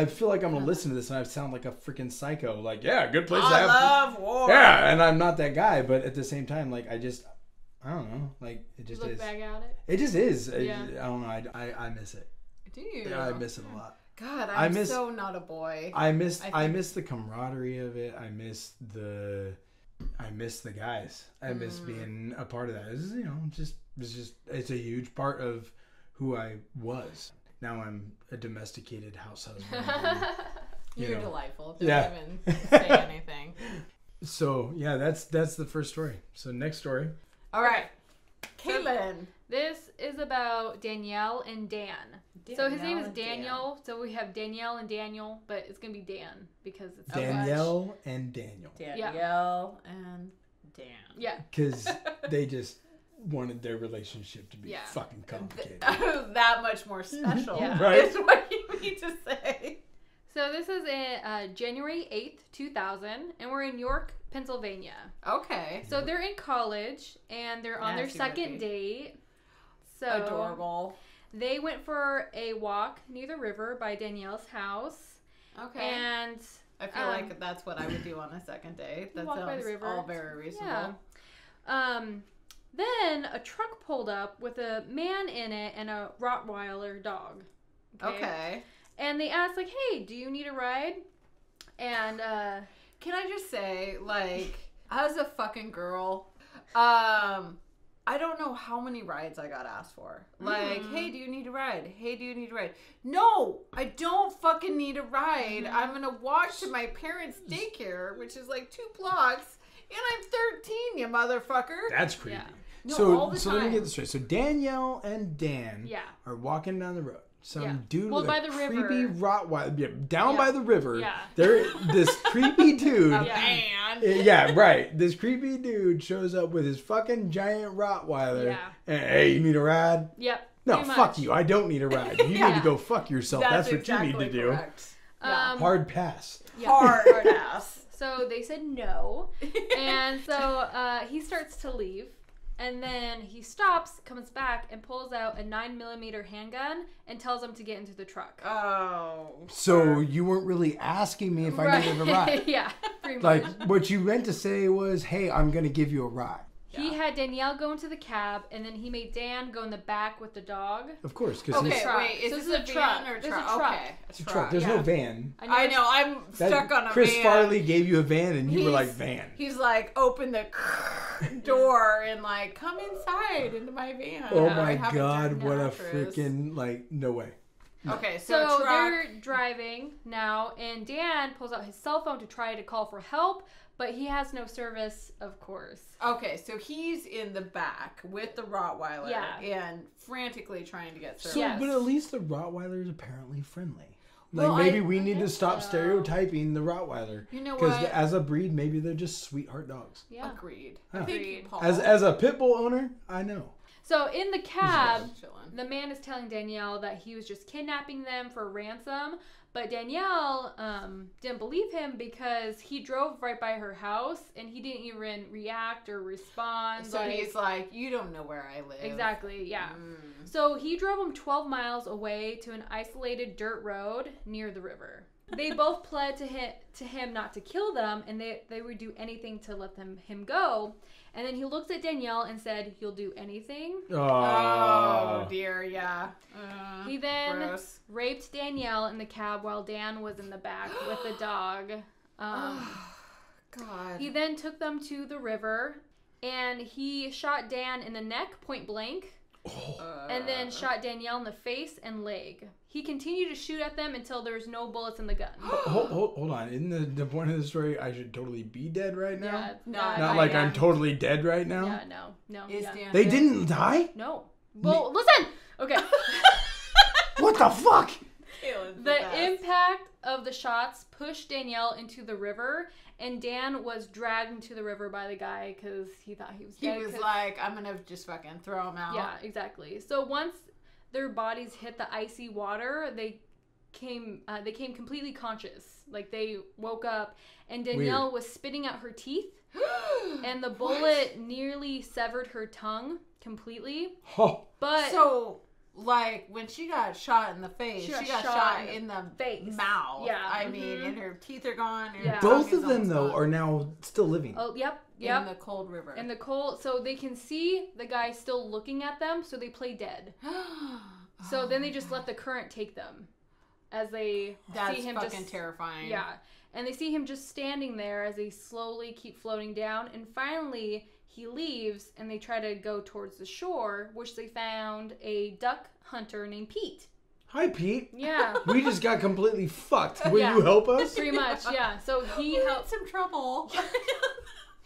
Speaker 3: feel like I'm gonna listen to this and I sound like a freaking psycho. Like, yeah, good place to
Speaker 4: I
Speaker 3: have.
Speaker 4: love war.
Speaker 3: Yeah, and I'm not that guy, but at the same time, like I don't know, like it just
Speaker 2: Look
Speaker 3: is.
Speaker 2: back at it.
Speaker 3: It just is.
Speaker 2: Yeah.
Speaker 3: I don't know. I miss it.
Speaker 4: Do you?
Speaker 3: Yeah, I miss it a lot.
Speaker 4: God,
Speaker 3: I
Speaker 4: I'm
Speaker 3: miss-
Speaker 4: so not a boy.
Speaker 3: I miss the camaraderie of it. I miss the guys. I miss being a part of that. It's a huge part of who I was. Now I'm a domesticated house husband.
Speaker 4: You're delightful. Don't
Speaker 3: Yeah.
Speaker 4: even say anything.
Speaker 3: So yeah, that's the first story. So next story.
Speaker 4: All right, Caitlin.
Speaker 2: This is about Danielle and Dan. So his name is
Speaker 4: Danielle and Dan.
Speaker 2: Daniel. So we have Danielle and Daniel, but it's gonna be Dan because it's
Speaker 3: Danielle and Daniel.
Speaker 4: Danielle and Dan.
Speaker 2: Yeah.
Speaker 3: Because they just wanted their relationship to be
Speaker 2: Yeah.
Speaker 3: fucking complicated.
Speaker 4: That much more special.
Speaker 2: Yeah.
Speaker 3: Right.
Speaker 4: Is what you need to say.
Speaker 2: So this is January 8th, 2000, and we're in York, Pennsylvania.
Speaker 4: Okay.
Speaker 2: So they're in college, and they're on their
Speaker 4: As you would
Speaker 2: second
Speaker 4: be.
Speaker 2: date. So
Speaker 4: Adorable.
Speaker 2: they went for a walk near the river by Danielle's house.
Speaker 4: Okay.
Speaker 2: And
Speaker 4: I feel like that's what I would do on a second date. That
Speaker 2: walk by the
Speaker 4: sounds
Speaker 2: river.
Speaker 4: all very reasonable.
Speaker 2: yeah. Then a truck pulled up with a man in it and a Rottweiler dog.
Speaker 4: Okay.
Speaker 2: And they asked, like, hey, do you need a ride? And,
Speaker 4: Can I just say, like, as a fucking girl, I don't know how many rides I got asked for. Like, hey, do you need a ride? Hey, do you need a ride? No, I don't fucking need a ride. I'm going to walk to my parents' daycare, which is like 2 blocks, and I'm 13, you motherfucker.
Speaker 3: That's creepy.
Speaker 2: Yeah.
Speaker 4: No, all the
Speaker 3: so let me
Speaker 4: time.
Speaker 3: get this straight. So Danielle and Dan
Speaker 2: Yeah.
Speaker 3: are walking down the road. Some
Speaker 2: Yeah.
Speaker 3: dude
Speaker 2: Well,
Speaker 3: with
Speaker 2: by
Speaker 3: a
Speaker 2: the
Speaker 3: creepy
Speaker 2: river.
Speaker 3: Rottweiler down
Speaker 2: Yeah.
Speaker 3: by the river.
Speaker 2: Yeah.
Speaker 3: There, this creepy dude.
Speaker 2: Yeah.
Speaker 4: Man.
Speaker 3: Yeah, right. This creepy dude shows up with his fucking giant Rottweiler.
Speaker 2: Yeah.
Speaker 3: And, hey, you need a ride?
Speaker 2: Yep.
Speaker 3: No,
Speaker 2: pretty
Speaker 3: fuck
Speaker 2: much.
Speaker 3: you. I don't need a ride. You need
Speaker 2: Yeah.
Speaker 3: to go fuck yourself. That's what you need to do.
Speaker 4: Correct. Yeah.
Speaker 3: Hard pass.
Speaker 2: Yeah.
Speaker 4: Hard ass.
Speaker 2: So they said no. And so he starts to leave. And then he stops, comes back, and pulls out a 9mm handgun and tells them to get into the truck.
Speaker 4: Oh.
Speaker 3: So you weren't really asking me if I needed a ride.
Speaker 2: Yeah, pretty
Speaker 3: Like,
Speaker 2: much.
Speaker 3: what you meant to say was, hey, I'm going to give you a ride.
Speaker 2: He had Danielle go into the cab, and then he made Dan go in the back with the dog.
Speaker 3: Of course, because
Speaker 4: Okay,
Speaker 3: he's
Speaker 2: truck.
Speaker 4: wait, is
Speaker 2: So
Speaker 4: this
Speaker 2: this
Speaker 4: a
Speaker 2: is a
Speaker 4: van
Speaker 2: truck.
Speaker 4: or a
Speaker 2: This is
Speaker 4: truck?
Speaker 2: a truck.
Speaker 4: Okay, a
Speaker 3: a truck. There's
Speaker 2: Yeah.
Speaker 3: no van.
Speaker 4: I know, I'm stuck on a
Speaker 3: Chris
Speaker 4: van.
Speaker 3: Farley gave you a van, and you were
Speaker 4: He's-
Speaker 3: like, van.
Speaker 4: He's like, open the door and like, come inside into my van.
Speaker 3: Oh
Speaker 4: I
Speaker 3: my
Speaker 4: have
Speaker 3: God,
Speaker 4: dirty
Speaker 3: what a
Speaker 4: mattress.
Speaker 3: freaking, like, no way.
Speaker 4: Okay,
Speaker 2: So
Speaker 4: so truck.
Speaker 2: they're driving now, and Dan pulls out his cell phone to try to call for help, but he has no service, of course.
Speaker 4: Okay, so he's in the back with the Rottweiler
Speaker 2: Yeah.
Speaker 4: and frantically trying to get service.
Speaker 3: So,
Speaker 2: Yes.
Speaker 3: but at least the Rottweiler is apparently friendly. Like,
Speaker 4: Well,
Speaker 3: maybe
Speaker 4: I
Speaker 3: we need to
Speaker 2: guess
Speaker 3: stop
Speaker 2: so.
Speaker 3: stereotyping the Rottweiler.
Speaker 4: You know
Speaker 3: Because
Speaker 4: what?
Speaker 3: as a breed, maybe they're just sweetheart dogs.
Speaker 2: Yeah.
Speaker 4: Agreed.
Speaker 3: Huh.
Speaker 4: Thank you,
Speaker 2: Agreed.
Speaker 4: Paul.
Speaker 3: As a pit bull owner, I know.
Speaker 2: So in the cab,
Speaker 4: Chillin'.
Speaker 2: the man is telling Danielle that he was just kidnapping them for ransom, but Danielle didn't believe him because he drove right by her house and he didn't even react or respond.
Speaker 4: So he's like, you don't know where I live.
Speaker 2: Exactly, yeah.
Speaker 4: Mm.
Speaker 2: So he drove him 12 miles away to an isolated dirt road near the river. They both pled to him not to kill them, and they would do anything to let him go. And then he looked at Danielle and said, "You'll do anything?"
Speaker 4: Oh dear, yeah.
Speaker 2: He then
Speaker 4: gross.
Speaker 2: raped Danielle in the cab while Dan was in the back with the dog.
Speaker 4: God.
Speaker 2: He then took them to the river, and he shot Dan in the neck, point blank, and then shot Danielle in the face and leg. He continued to shoot at them until there was no bullets in the gun.
Speaker 3: Hold on. Isn't the point of the story I should totally be dead right now?
Speaker 2: Yeah,
Speaker 3: Not like I'm totally dead right now?
Speaker 2: Yeah, no.
Speaker 4: Is
Speaker 2: Yeah.
Speaker 4: Dan
Speaker 3: They
Speaker 4: dead?
Speaker 3: didn't die?
Speaker 2: No. Well, listen! Okay.
Speaker 3: What the fuck?
Speaker 4: Kaylin's
Speaker 2: The
Speaker 4: best.
Speaker 2: impact of the shots pushed Danielle into the river, and Dan was dragged into the river by the guy because he thought he was
Speaker 4: He
Speaker 2: dead.
Speaker 4: was like, I'm gonna just fucking throw him out.
Speaker 2: Yeah, exactly. So once their bodies hit the icy water, they came completely conscious. Like, they woke up, and Danielle was spitting out her teeth, and the bullet nearly severed her tongue completely.
Speaker 3: Oh.
Speaker 2: But
Speaker 4: So, like, when she got shot in the face, she got shot in the
Speaker 2: face.
Speaker 4: mouth.
Speaker 2: Yeah.
Speaker 4: I mean, and her teeth are gone. And her
Speaker 2: Yeah.
Speaker 3: Both
Speaker 4: tongue
Speaker 3: of
Speaker 4: is
Speaker 3: them, though,
Speaker 4: almost
Speaker 3: are
Speaker 4: gone.
Speaker 3: now still living.
Speaker 2: oh, yep.
Speaker 4: In the cold river.
Speaker 2: In the cold, so they can see the guy still looking at them, so they play dead. So then they just let the current take them as they
Speaker 4: That's
Speaker 2: see him
Speaker 4: fucking
Speaker 2: just
Speaker 4: terrifying.
Speaker 2: Yeah. And they see him just standing there as they slowly keep floating down, and finally he leaves and they try to go towards the shore, which they found a duck hunter named Pete.
Speaker 3: Hi, Pete.
Speaker 2: Yeah.
Speaker 3: We just got completely fucked. Will
Speaker 2: Yeah.
Speaker 3: you help us?
Speaker 2: Pretty much, yeah. So he
Speaker 4: We're in
Speaker 2: helped.
Speaker 4: some trouble.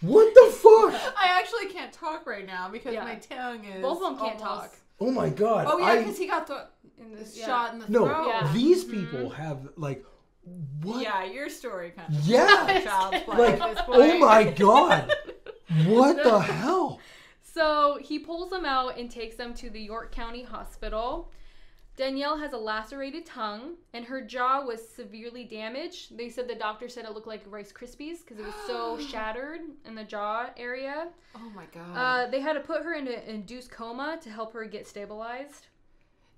Speaker 3: What the fuck?
Speaker 4: I actually can't talk right now because
Speaker 2: Yeah.
Speaker 4: my tongue is
Speaker 2: Both of them can't
Speaker 4: almost-
Speaker 2: talk.
Speaker 3: Oh my god.
Speaker 4: Oh yeah, because he got the
Speaker 2: Yeah.
Speaker 4: shot in the
Speaker 3: No,
Speaker 4: throat.
Speaker 2: Yeah.
Speaker 3: these people have, like, what?
Speaker 4: Yeah, your story kind of
Speaker 3: Yeah.
Speaker 4: child's play
Speaker 3: Like,
Speaker 4: at this
Speaker 3: oh
Speaker 4: point.
Speaker 3: my god. What the hell?
Speaker 2: So he pulls them out and takes them to the York County Hospital. Danielle has a lacerated tongue, and her jaw was severely damaged. They said the doctor said it looked like Rice Krispies because it was so shattered in the jaw area.
Speaker 4: Oh my god.
Speaker 2: They had to put her in an induced coma to help her get stabilized.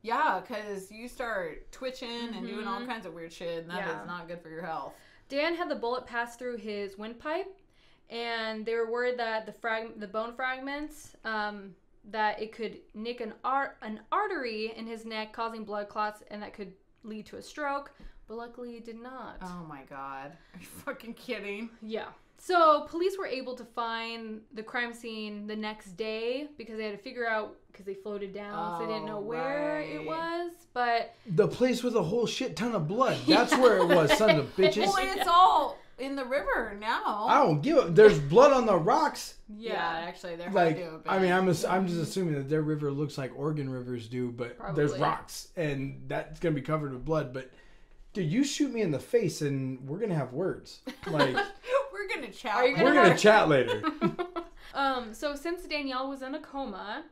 Speaker 4: Yeah, because you start twitching and doing all kinds of weird shit, and that is not good for your health.
Speaker 2: Dan had the bullet pass through his windpipe, and they were worried that the bone fragments, that it could nick an artery in his neck, causing blood clots, and that could lead to a stroke. But luckily, it did not.
Speaker 4: Oh my god. Are you fucking kidding?
Speaker 2: Yeah. So police were able to find the crime scene the next day because they had to figure out, because they floated down, so they didn't know where it was. But
Speaker 3: The place with a whole shit ton of blood. That's where it was, son of bitches.
Speaker 4: Well, it's all in the river now.
Speaker 3: I don't give a... There's blood on the rocks.
Speaker 4: Yeah, actually, there
Speaker 3: Like,
Speaker 4: had to have been.
Speaker 3: I mean, I'm just assuming that their river looks like Oregon rivers do, but there's
Speaker 2: Probably.
Speaker 3: rocks, and that's going to be covered with blood. But, dude, you shoot me in the face, and we're going to have words. Like,
Speaker 4: We're gonna chat.
Speaker 2: Are you
Speaker 3: we're going to chat later.
Speaker 2: So since Danielle was in a coma,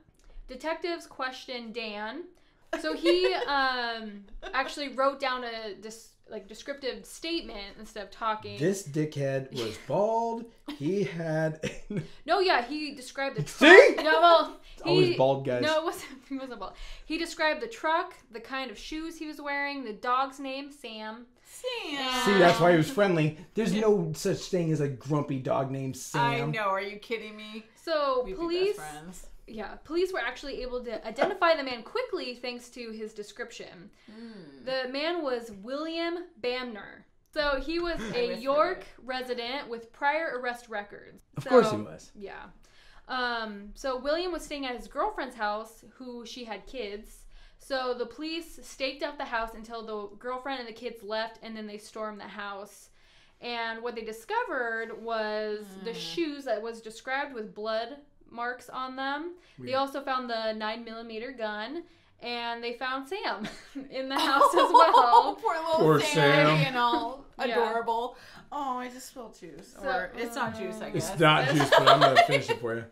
Speaker 2: detectives questioned Dan. So he actually wrote down a descriptive statement instead of talking.
Speaker 3: This dickhead was bald. He had...
Speaker 2: No, yeah, he described the truck.
Speaker 3: See?
Speaker 2: No, well,
Speaker 3: Always bald guys.
Speaker 2: No, it wasn't. He wasn't bald. He described the truck, the kind of shoes he was wearing, the dog's name, Sam.
Speaker 4: Sam.
Speaker 3: See, that's why he was friendly. There's no such thing as a grumpy dog named Sam.
Speaker 4: I know. Are you kidding me?
Speaker 2: So
Speaker 4: We'd
Speaker 2: police,
Speaker 4: be best friends.
Speaker 2: yeah, police were actually able to identify the man quickly thanks to his description. The man was William Bamner. So he was a York resident with prior arrest records.
Speaker 3: Of course he was.
Speaker 2: Yeah. So William was staying at his girlfriend's house, who she had kids. So the police staked out the house until the girlfriend and the kids left, and then they stormed the house. And what they discovered was the shoes that was described with blood marks on them.
Speaker 3: Weird.
Speaker 2: They also found the 9mm gun, and they found Sam in the house as well.
Speaker 4: Poor little
Speaker 3: Poor
Speaker 4: Sam.
Speaker 3: Sam.
Speaker 4: You know,
Speaker 2: Yeah.
Speaker 4: adorable. Oh, I just spilled juice.
Speaker 2: So,
Speaker 4: or it's not juice, I guess.
Speaker 3: It's not juice, but I'm going to finish it for you.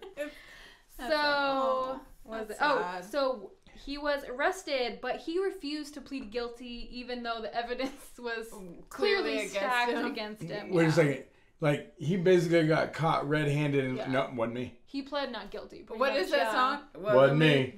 Speaker 2: So, what was it?
Speaker 4: that's
Speaker 2: Oh,
Speaker 4: sad.
Speaker 2: so he was arrested, but he refused to plead guilty, even though the evidence was clearly
Speaker 4: against
Speaker 2: stacked
Speaker 4: him.
Speaker 2: against him.
Speaker 3: Wait
Speaker 2: Yeah.
Speaker 3: a second. Like, he basically got caught red-handed and...
Speaker 2: Yeah.
Speaker 3: No, wasn't me.
Speaker 2: He pled not guilty. pretty
Speaker 4: What
Speaker 2: much,
Speaker 4: is that
Speaker 2: yeah.
Speaker 4: song?
Speaker 3: Wasn't me.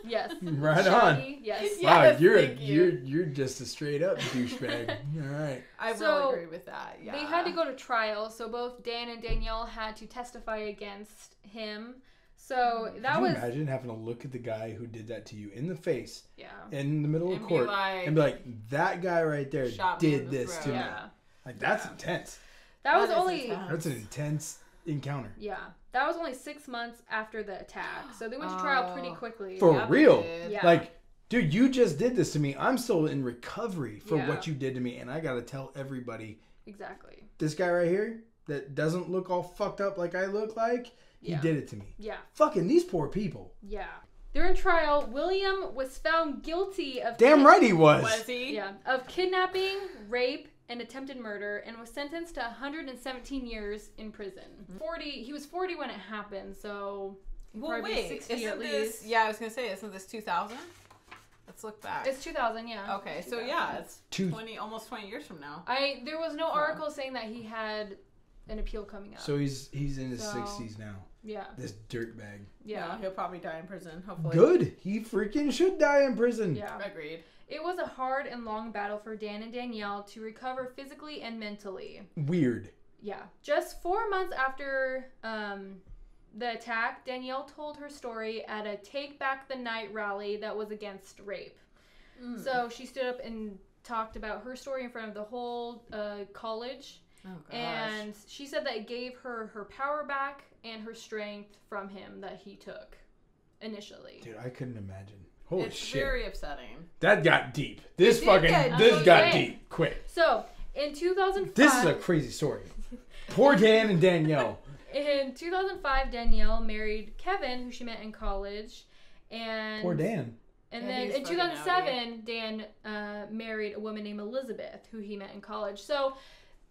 Speaker 2: Yes.
Speaker 3: Right
Speaker 2: Shaggy,
Speaker 3: on.
Speaker 2: yes.
Speaker 4: Yeah.
Speaker 3: Wow, you're
Speaker 4: thank you.
Speaker 3: you're just a straight up douchebag. All right.
Speaker 4: I
Speaker 2: So,
Speaker 4: will agree with that. Yeah.
Speaker 2: They had to go to trial, so both Dan and Danielle had to testify against him. So that
Speaker 3: Can
Speaker 2: was
Speaker 3: you imagine having to look at the guy who did that to you in the face
Speaker 2: yeah.
Speaker 3: in the middle of
Speaker 4: And be
Speaker 3: court
Speaker 4: like,
Speaker 3: and be like, that guy right there
Speaker 4: shot me in
Speaker 3: did
Speaker 4: the
Speaker 3: this to
Speaker 4: throat.
Speaker 3: me.
Speaker 2: Yeah.
Speaker 3: Like, that's
Speaker 4: Yeah.
Speaker 3: intense.
Speaker 2: That was
Speaker 4: That is
Speaker 2: only
Speaker 4: intense.
Speaker 3: That's an intense encounter.
Speaker 2: yeah. That was only 6 months after the attack. So they went to trial pretty quickly.
Speaker 3: For
Speaker 4: Yeah, they
Speaker 3: real.
Speaker 4: did.
Speaker 2: Yeah.
Speaker 3: Like, dude, you just did this to me. I'm still in recovery for
Speaker 2: Yeah.
Speaker 3: what you did to me. And I got to tell everybody,
Speaker 2: Exactly.
Speaker 3: this guy right here that doesn't look all fucked up like I look like, he
Speaker 2: Yeah.
Speaker 3: did it to me.
Speaker 2: Yeah.
Speaker 3: Fucking these poor people.
Speaker 2: Yeah. During trial, William was found guilty of
Speaker 3: Damn right he was.
Speaker 4: Was he?
Speaker 2: Yeah, of kidnapping, rape, and attempted murder, and was sentenced to 117 years in prison. 40. He was 40 when it happened, so he'd
Speaker 4: Well,
Speaker 2: probably be
Speaker 4: wait.
Speaker 2: 60
Speaker 4: Isn't
Speaker 2: at
Speaker 4: this?
Speaker 2: least.
Speaker 4: Yeah, I was gonna say, isn't this 2000? Let's look back.
Speaker 2: It's 2000, yeah.
Speaker 4: Okay, so
Speaker 2: 2000.
Speaker 4: yeah, it's
Speaker 3: Two-
Speaker 4: almost 20 years from now.
Speaker 2: There was no article saying that he had an appeal coming up.
Speaker 3: So he's in his
Speaker 2: So-
Speaker 3: 60s now.
Speaker 2: yeah,
Speaker 3: This dirtbag.
Speaker 2: yeah,
Speaker 4: He'll probably die in prison. Hopefully.
Speaker 3: Good. He freaking should die in prison.
Speaker 2: yeah.
Speaker 4: Agreed.
Speaker 2: It was a hard and long battle for Dan and Danielle to recover physically and mentally.
Speaker 3: Weird.
Speaker 2: Yeah. Just 4 months after the attack, Danielle told her story at a Take Back the Night rally that was against rape. So she stood up and talked about her story in front of the whole college.
Speaker 4: Oh gosh.
Speaker 2: And she said that it gave her her power back and her strength from him that he took initially.
Speaker 3: Dude, I couldn't imagine. Holy
Speaker 4: it's
Speaker 3: shit.
Speaker 4: very upsetting.
Speaker 3: That got deep. This
Speaker 4: did
Speaker 3: fucking
Speaker 4: get
Speaker 3: this
Speaker 2: deep.
Speaker 3: got
Speaker 2: Okay.
Speaker 3: deep quick.
Speaker 2: So, in 2005...
Speaker 3: This is a crazy story. Poor Dan and Danielle.
Speaker 2: In 2005, Danielle married Kevin, who she met in college. And
Speaker 3: Poor Dan.
Speaker 2: And
Speaker 4: Yeah,
Speaker 2: then
Speaker 4: he's
Speaker 2: in
Speaker 4: fucking
Speaker 2: 2007, Dan married a woman named Elizabeth, who he met in college. So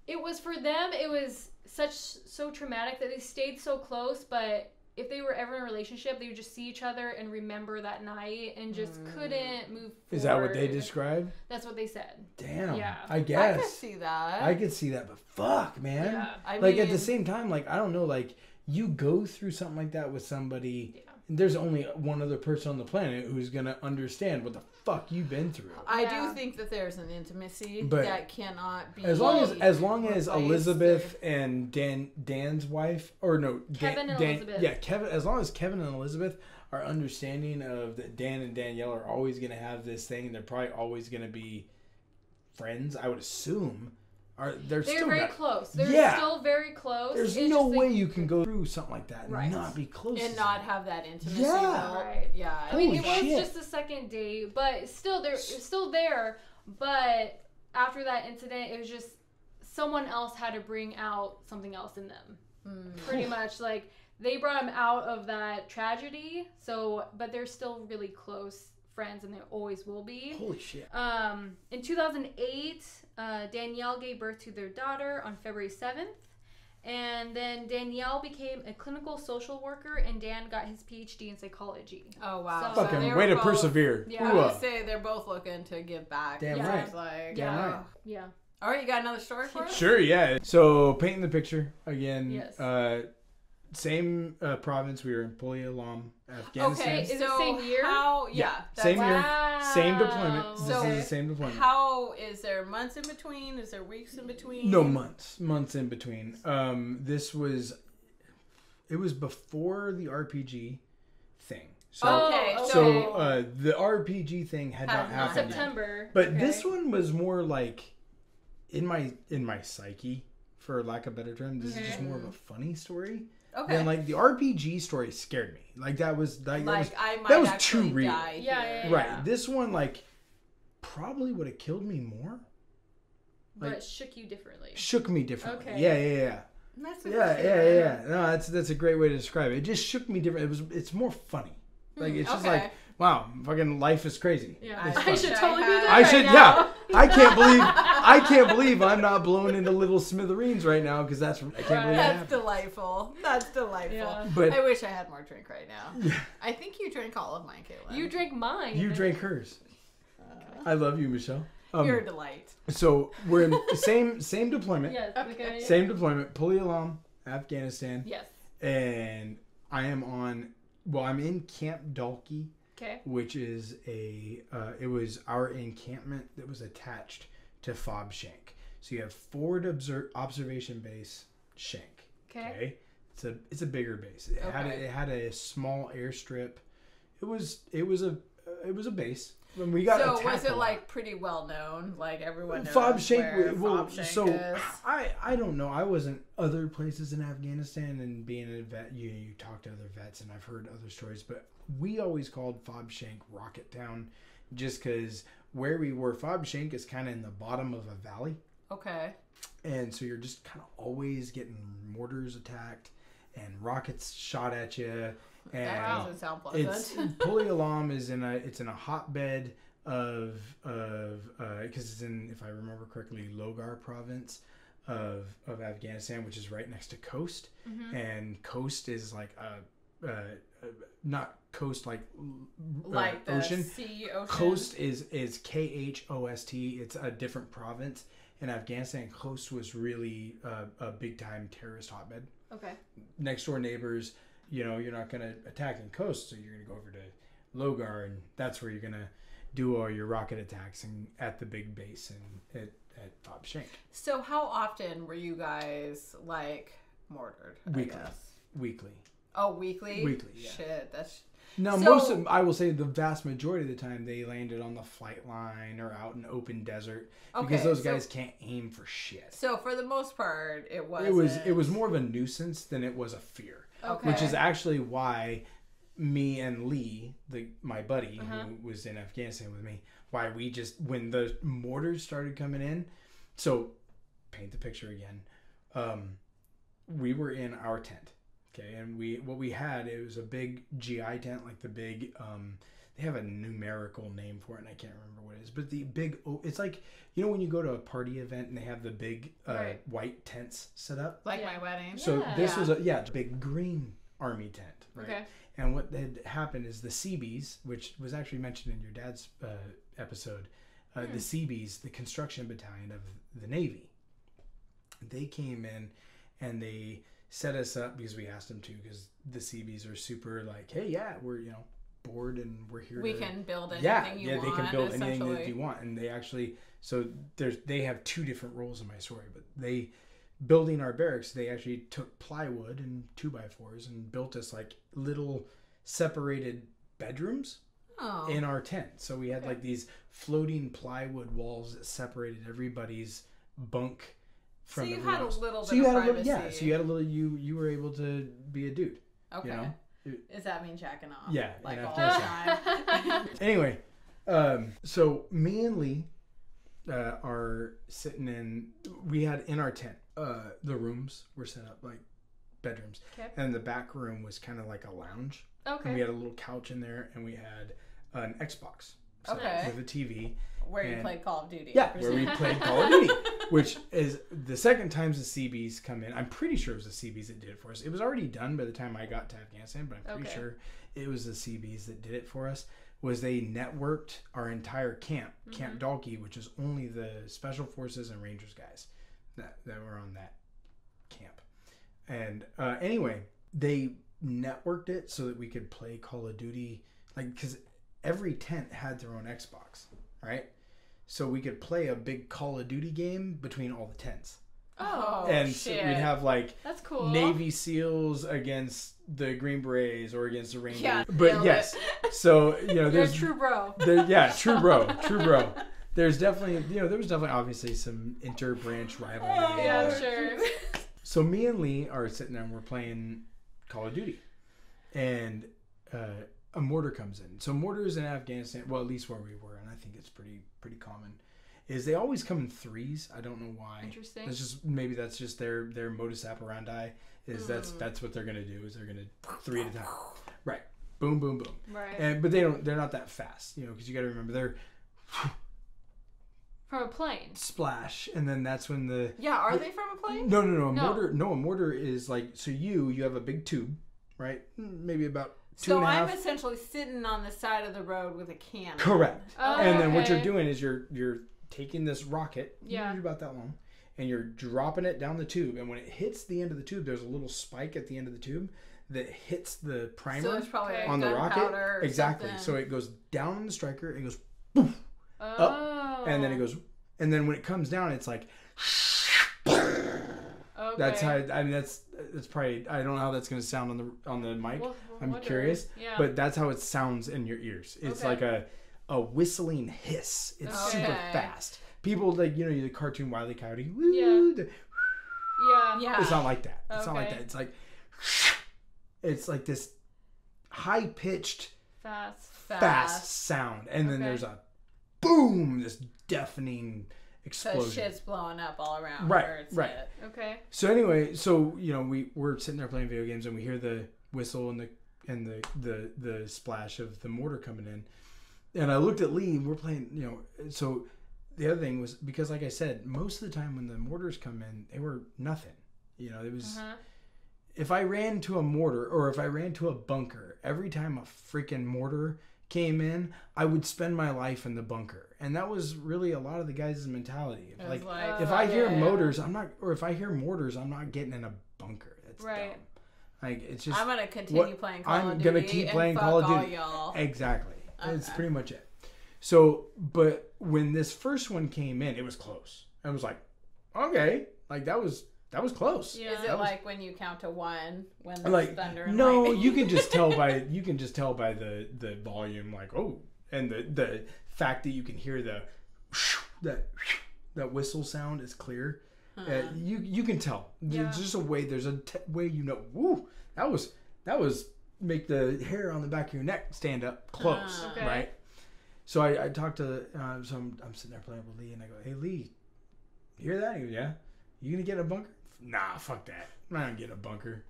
Speaker 2: it was for them, it was so traumatic that they stayed so close. But if they were ever in a relationship, they would just see each other and remember that night and just couldn't move forward.
Speaker 3: Is that what they described?
Speaker 2: That's what they said.
Speaker 3: Damn.
Speaker 2: Yeah.
Speaker 3: I
Speaker 4: I could
Speaker 3: guess.
Speaker 4: see that.
Speaker 3: I could see that, but fuck, man.
Speaker 2: Yeah.
Speaker 4: I
Speaker 3: Like at
Speaker 4: mean,
Speaker 3: the same time, like I don't know, like you go through something like that with somebody.
Speaker 2: Yeah.
Speaker 3: And there's only one other person on the planet who's gonna understand what the fuck you've been through.
Speaker 4: I
Speaker 2: Yeah.
Speaker 4: do think that there's an intimacy
Speaker 3: But
Speaker 4: that cannot be
Speaker 3: As long as
Speaker 4: replaced
Speaker 3: Elizabeth and Dan's wife, or no,
Speaker 2: Kevin and Elizabeth.
Speaker 3: yeah, Kevin. As long as Kevin and Elizabeth are understanding of that, Dan and Danielle are always gonna have this thing, and they're probably always gonna be friends. I would assume. They're still
Speaker 2: very
Speaker 3: not-
Speaker 2: close. They're
Speaker 3: Yeah.
Speaker 2: still very close.
Speaker 3: There's
Speaker 2: It's
Speaker 3: no
Speaker 2: just
Speaker 3: way you can go through something like that and
Speaker 2: Right.
Speaker 3: not be close
Speaker 4: and
Speaker 3: to
Speaker 4: not
Speaker 3: someone.
Speaker 4: have that intimacy.
Speaker 3: Yeah.
Speaker 4: built.
Speaker 2: Right.
Speaker 4: Yeah.
Speaker 2: I mean,
Speaker 3: Holy
Speaker 2: it was
Speaker 3: shit.
Speaker 2: just the second date, but still, it's still there. But after that incident, it was just someone else had to bring out something else in them. Pretty much, like they brought him out of that tragedy. So, but they're still really close friends, and they always will be.
Speaker 3: Holy shit.
Speaker 2: In 2008, Danielle gave birth to their daughter on February 7th. And then Danielle became a clinical social worker, and Dan got his PhD in psychology.
Speaker 4: Oh wow.
Speaker 2: So-
Speaker 3: Fucking
Speaker 4: they
Speaker 3: way
Speaker 4: were
Speaker 3: to
Speaker 4: both-
Speaker 3: persevere.
Speaker 2: Yeah.
Speaker 4: I
Speaker 3: Ooh,
Speaker 4: would say they're both looking to give back.
Speaker 3: Damn
Speaker 2: Yeah.
Speaker 3: right.
Speaker 4: It's like,
Speaker 3: Damn
Speaker 4: yeah.
Speaker 3: right.
Speaker 2: Yeah.
Speaker 4: All right, you got another story for us?
Speaker 3: Sure, yeah. So painting the picture again.
Speaker 2: Yes.
Speaker 3: Same province. We were in Pulialam, Afghanistan.
Speaker 2: Okay, is it
Speaker 4: so
Speaker 2: same year?
Speaker 4: How?
Speaker 3: Yeah.
Speaker 4: Yeah.
Speaker 3: Same
Speaker 4: that's-
Speaker 3: year.
Speaker 2: Wow.
Speaker 3: Same deployment. This
Speaker 4: So-
Speaker 3: is the same deployment.
Speaker 4: How is there months in between? Is there weeks in between?
Speaker 3: No, months in between. It was before the RPG thing. So
Speaker 4: Okay.
Speaker 2: Oh,
Speaker 3: so the RPG thing had not
Speaker 4: Had not
Speaker 3: happened yet.
Speaker 2: September.
Speaker 3: But
Speaker 2: Okay.
Speaker 3: this one was more like in my psyche, for lack of a better term. This is just
Speaker 2: Okay.
Speaker 3: more of a funny story.
Speaker 4: Okay.
Speaker 3: And like the RPG story scared me. Like that was
Speaker 4: like I might
Speaker 3: that was
Speaker 4: actually
Speaker 3: too real.
Speaker 4: die
Speaker 2: Yeah,
Speaker 4: here.
Speaker 2: yeah,
Speaker 3: right. This one like probably would have killed me more.
Speaker 2: But
Speaker 3: like-
Speaker 2: it shook you differently.
Speaker 3: Shook me differently.
Speaker 2: Okay.
Speaker 3: Yeah.
Speaker 4: That's a
Speaker 3: Yeah,
Speaker 4: good
Speaker 3: yeah.
Speaker 4: story.
Speaker 3: No, that's a great way to describe it. It just shook me different. It's more funny. Like it's just
Speaker 4: okay.
Speaker 3: like, wow, fucking life is crazy.
Speaker 2: Yeah.
Speaker 3: It's
Speaker 2: I
Speaker 3: fun.
Speaker 2: should
Speaker 4: I
Speaker 2: totally do
Speaker 4: had-
Speaker 2: that.
Speaker 3: I
Speaker 2: right
Speaker 3: should,
Speaker 2: now.
Speaker 3: yeah. I can't believe I'm not blown into little smithereens right now because I can't believe that
Speaker 4: That's
Speaker 3: happened.
Speaker 4: delightful. That's delightful.
Speaker 2: Yeah.
Speaker 3: But
Speaker 4: I wish I had more drink right now. I think you drank all of mine, Caitlin.
Speaker 2: You drank mine.
Speaker 3: you drank hers. I love you, Michelle.
Speaker 4: You're a delight.
Speaker 3: So we're in the same deployment.
Speaker 2: Yes. Okay.
Speaker 3: Same deployment. Pulialam, Afghanistan.
Speaker 2: Yes.
Speaker 3: And I'm in Camp Dalkey,
Speaker 2: Okay.
Speaker 3: which is it was our encampment that was attached to Fob Shank. So you have Forward Observation Base Shank.
Speaker 2: Okay.
Speaker 3: It's a bigger base. It had a small airstrip. It was a base. When we got
Speaker 4: so
Speaker 3: attacked
Speaker 4: was it
Speaker 3: a lot.
Speaker 4: like pretty well known? Like everyone knows
Speaker 3: Fob Shank.
Speaker 4: where
Speaker 3: Well,
Speaker 4: Fob Shank
Speaker 3: so
Speaker 4: is?
Speaker 3: I don't know. I wasn't other places in Afghanistan, and being a vet, you talk to other vets, and I've heard other stories. But we always called Fob Shank Rocket Town, just because where we were, Fob Shank is kind of in the bottom of a valley,
Speaker 4: Okay.
Speaker 3: and so you're just kind of always getting mortars attacked and rockets shot at you. And
Speaker 4: That doesn't sound pleasant.
Speaker 3: Pullialam is in a hotbed of because it's in, if I remember correctly, Logar province of Afghanistan, which is right next to Coast.
Speaker 2: Mm-hmm.
Speaker 3: And Coast is like not coast like
Speaker 4: the
Speaker 3: ocean.
Speaker 4: sea ocean.
Speaker 3: Coast is Khost. It's a different province in Afghanistan. Coast was really a big time terrorist hotbed.
Speaker 2: Okay.
Speaker 3: Next door neighbors, you're not going to attack in Coast, so you're going to go over to Logar, and that's where you're going to do all your rocket attacks and at the big base and at Fob Shank.
Speaker 4: So how often were you guys like mortared?
Speaker 3: Weekly.
Speaker 4: I guess?
Speaker 3: Weekly.
Speaker 4: Oh, weekly?
Speaker 3: Weekly, yeah.
Speaker 4: Shit, that's...
Speaker 3: Now,
Speaker 4: So-
Speaker 3: I will say the vast majority of the time they landed on the flight line or out in open desert because
Speaker 4: Okay,
Speaker 3: those
Speaker 4: so-
Speaker 3: guys can't aim for shit.
Speaker 4: So for the most part, it
Speaker 3: It was more of a nuisance than it was a fear.
Speaker 4: Okay.
Speaker 3: Which is actually why me and Lee, my buddy
Speaker 2: Uh-huh.
Speaker 3: who was in Afghanistan with me, why we just, when the mortars started coming in, so paint the picture again, we were in our tent, okay, and what we had, it was a big GI tent, like the big, they have a numerical name for it, and I can't remember what it is, but the big, it's like, when you go to a party event and they have the big
Speaker 2: Right.
Speaker 3: white tents set up.
Speaker 4: like
Speaker 2: Yeah.
Speaker 4: my wedding.
Speaker 3: So
Speaker 2: Yeah.
Speaker 3: this was a big green army tent, right?
Speaker 2: Okay.
Speaker 3: And what had happened is the Seabees, which was actually mentioned in your dad's episode, the Seabees, the construction battalion of the Navy, they came in and they set us up because we asked them to, because the Seabees are super like, hey, yeah, we're bored and we're here.
Speaker 4: We
Speaker 3: to...
Speaker 4: can build anything you want.
Speaker 3: They can build anything that
Speaker 4: essentially.
Speaker 3: you want, and they actually they have two different roles in my story, but they. Building our barracks, they actually took plywood and 2x4s and built us like little separated bedrooms
Speaker 4: Oh.
Speaker 3: in our tent. So we had like these floating plywood walls that separated everybody's bunk from
Speaker 4: So you
Speaker 3: everyone
Speaker 4: had a
Speaker 3: else.
Speaker 4: little
Speaker 3: So
Speaker 4: bit
Speaker 3: you
Speaker 4: of
Speaker 3: had
Speaker 4: privacy.
Speaker 3: so you had a little. You were able to be a dude.
Speaker 4: Okay.
Speaker 3: You know?
Speaker 4: Does that mean jacking off?
Speaker 3: Yeah,
Speaker 4: Like
Speaker 3: in
Speaker 4: all the
Speaker 3: Afghanistan.
Speaker 4: time?
Speaker 3: Anyway, so me and Lee are sitting in. We had in our tent. The rooms were set up like bedrooms,
Speaker 2: Okay.
Speaker 3: and the back room was kind of like a lounge.
Speaker 2: Okay.
Speaker 3: And we had a little couch in there, and we had an Xbox set up
Speaker 4: Okay.
Speaker 3: with a TV.
Speaker 4: Where you
Speaker 3: And-
Speaker 4: played Call of Duty.
Speaker 3: Yeah, where we played Call of Duty, which is the second times the Seabees come in. I'm pretty sure it was the Seabees that did it for us. It was already done by the time I got to Afghanistan, but I'm pretty
Speaker 2: Okay.
Speaker 3: sure it was the Seabees that did it for us. Was they networked our entire camp, Camp Dalkey, which is only the Special Forces and Rangers guys that were on that camp. And anyway, they networked it so that we could play Call of Duty, like, because every tent had their own Xbox, right? So we could play a big Call of Duty game between all the tents.
Speaker 4: Oh,
Speaker 3: and
Speaker 4: shit.
Speaker 3: so we'd have like
Speaker 2: That's cool.
Speaker 3: Navy SEALs against the Green Berets or against the Rangers.
Speaker 4: Yeah,
Speaker 3: But
Speaker 4: nailed
Speaker 3: yes, so
Speaker 2: You're a
Speaker 3: there's
Speaker 2: true bro.
Speaker 3: true bro. There's definitely there was definitely obviously some inter-branch rivalry.
Speaker 2: Yeah, sure.
Speaker 3: So me and Lee are sitting there and we're playing Call of Duty, and a mortar comes in. So mortars in Afghanistan, well, at least where we were, and I think it's pretty common, is they always come in threes. I don't know why.
Speaker 2: Interesting.
Speaker 3: It's just maybe that's just their modus operandi. Is that's what they're gonna do? Is they're gonna 3 at a time, right? Boom, boom, boom.
Speaker 2: Right.
Speaker 3: But they're not that fast, because you got to remember they're
Speaker 2: From a plane.
Speaker 3: splash, and then that's when the
Speaker 4: Yeah, are they from a plane?
Speaker 3: No.
Speaker 2: No.
Speaker 3: A mortar is like, so you have a big tube, right? Maybe about two
Speaker 4: So
Speaker 3: and a
Speaker 4: I'm
Speaker 3: half.
Speaker 4: essentially sitting on the side of the road with a cannon.
Speaker 3: Correct.
Speaker 2: Oh,
Speaker 3: And then what
Speaker 2: okay.
Speaker 3: you're doing is you're taking this rocket,
Speaker 2: Yeah.
Speaker 3: usually about that long, and you're dropping it down the tube. And when it hits the end of the tube, there's a little spike at the end of the tube that hits the primer
Speaker 4: So it's probably
Speaker 2: Okay.
Speaker 3: on the rocket.
Speaker 4: gunpowder or
Speaker 3: Exactly.
Speaker 4: something.
Speaker 3: So it goes down on the striker. It goes poof, up, and then it goes, and then when it comes down, it's like.
Speaker 2: Okay.
Speaker 3: That's how. I mean, that's probably. I don't know how that's going to sound on the mic.
Speaker 2: Well,
Speaker 3: I'm curious,
Speaker 2: Yeah.
Speaker 3: but that's how it sounds in your ears. It's
Speaker 2: Okay.
Speaker 3: like a whistling hiss. It's super
Speaker 4: Okay.
Speaker 3: fast. People like the cartoon Wile E. Coyote. Woo,
Speaker 2: Yeah.
Speaker 4: Yeah.
Speaker 3: It's not like that. It's not like
Speaker 2: Okay.
Speaker 3: that. It's like this high pitched fast sound, and then
Speaker 2: Okay.
Speaker 3: there's a boom, this deafening
Speaker 4: So
Speaker 3: explosion.
Speaker 4: shit's blowing up all around.
Speaker 3: Right,
Speaker 4: where it's
Speaker 3: right.
Speaker 4: hit.
Speaker 2: Okay.
Speaker 3: So anyway, we're sitting there playing video games, and we hear the whistle and the splash of the mortar coming in. And I looked at Lee, and we're playing, so the other thing was, because like I said, most of the time when the mortars come in, they were nothing. It was, if I ran to a mortar or if I ran to a bunker, every time a freaking mortar came in, I would spend my life in the bunker. And that was really a lot of the guys' mentality.
Speaker 4: It was
Speaker 3: If I hear
Speaker 4: yeah.
Speaker 3: mortars, I'm not getting in a bunker. That's
Speaker 2: Right.
Speaker 3: dumb. Like, it's just,
Speaker 4: I'm gonna continue playing Call of Duty.
Speaker 3: I'm gonna keep playing
Speaker 4: and
Speaker 3: Call of
Speaker 4: fuck
Speaker 3: Duty.
Speaker 4: all y'all.
Speaker 3: Exactly. It's
Speaker 4: Okay.
Speaker 3: pretty much it. So, but when this first one came in, it was close. I was like, okay, like that was close.
Speaker 2: Yeah.
Speaker 4: Is it like when you count to one when there's
Speaker 3: Like,
Speaker 4: thunder and
Speaker 3: no,
Speaker 4: lightning?
Speaker 3: you can just tell by the volume, like, oh, and the fact that you can hear that whistle sound is clear. You can tell.
Speaker 2: Yeah.
Speaker 3: There's just a way. There's a way woo, that was make the hair on the back of your neck stand up close,
Speaker 2: Okay.
Speaker 3: right? So I talked to I'm sitting there playing with Lee, and I go, hey Lee, you hear that? He goes, yeah. You gonna get in a bunker? Nah, fuck that. I'm not gonna get in a bunker.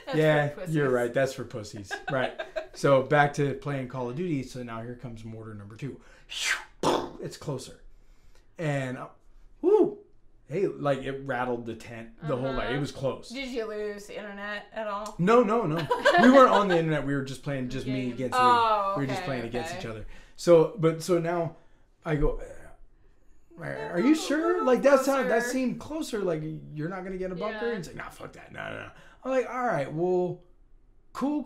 Speaker 4: That's
Speaker 3: Yeah,
Speaker 4: for pussies.
Speaker 3: you're right. That's for pussies. Right. So back to playing Call of Duty. So now here comes mortar number 2. It's closer. And, woo. Hey, like it rattled the tent, the whole night. It was close.
Speaker 4: Did you lose internet at all?
Speaker 3: No. We weren't on the internet. We were just playing me
Speaker 2: Game.
Speaker 3: against
Speaker 4: Oh,
Speaker 3: Lee. We were just
Speaker 4: okay,
Speaker 3: playing against
Speaker 4: okay.
Speaker 3: each other. So now I go, are you sure? Like that
Speaker 4: Closer.
Speaker 3: seemed closer. Like you're not going to get a bunker?
Speaker 2: Yeah.
Speaker 3: And he's like, nah, fuck that. No. I'm like, all right, well, cool.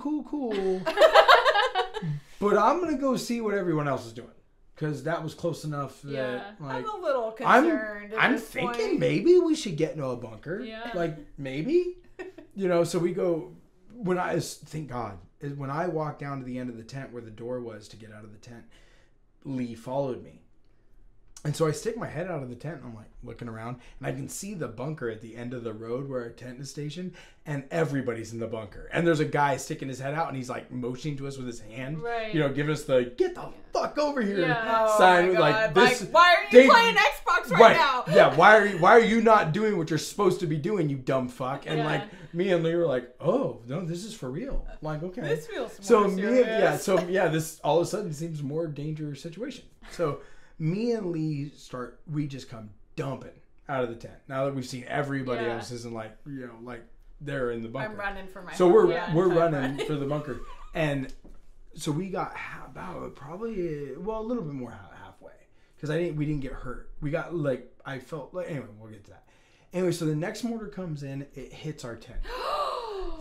Speaker 3: But I'm going to go see what everyone else is doing. Because that was close enough that,
Speaker 2: Yeah.
Speaker 3: like,
Speaker 4: I'm a little concerned. at
Speaker 3: I'm
Speaker 4: this
Speaker 3: thinking
Speaker 4: point.
Speaker 3: maybe we should get into a bunker.
Speaker 2: Yeah.
Speaker 3: Like, maybe. So we go, thank God, when I walked down to the end of the tent where the door was to get out of the tent, Lee followed me. And so I stick my head out of the tent and I'm like looking around and I can see the bunker at the end of the road where our tent is stationed and everybody's in the bunker. And there's a guy sticking his head out and he's like motioning to us with his hand.
Speaker 2: Right.
Speaker 3: Giving us the get the fuck over here
Speaker 2: Yeah.
Speaker 3: sign.
Speaker 4: Oh my
Speaker 3: Like
Speaker 4: God.
Speaker 3: this.
Speaker 4: Why are you
Speaker 3: they-
Speaker 4: playing Xbox right now?
Speaker 3: Yeah, why are you not doing what you're supposed to be doing, you dumb fuck? And
Speaker 2: Yeah.
Speaker 3: like me and Lee were like, oh no, this is for real. I'm like, okay.
Speaker 4: This feels
Speaker 3: So
Speaker 4: more serious.
Speaker 3: this all of a sudden seems more dangerous situation. So me and Lee we just come dumping out of the tent. Now that we've seen everybody
Speaker 2: Yeah.
Speaker 3: else isn't like they're in the bunker.
Speaker 4: I'm running for my
Speaker 3: So we're
Speaker 4: yeah,
Speaker 3: we're
Speaker 4: I'm
Speaker 3: running for the bunker. And so we got about probably a little bit more halfway because we didn't get hurt. We got I felt like anyway, we'll get to that. Anyway, so the next mortar comes in, it hits our tent.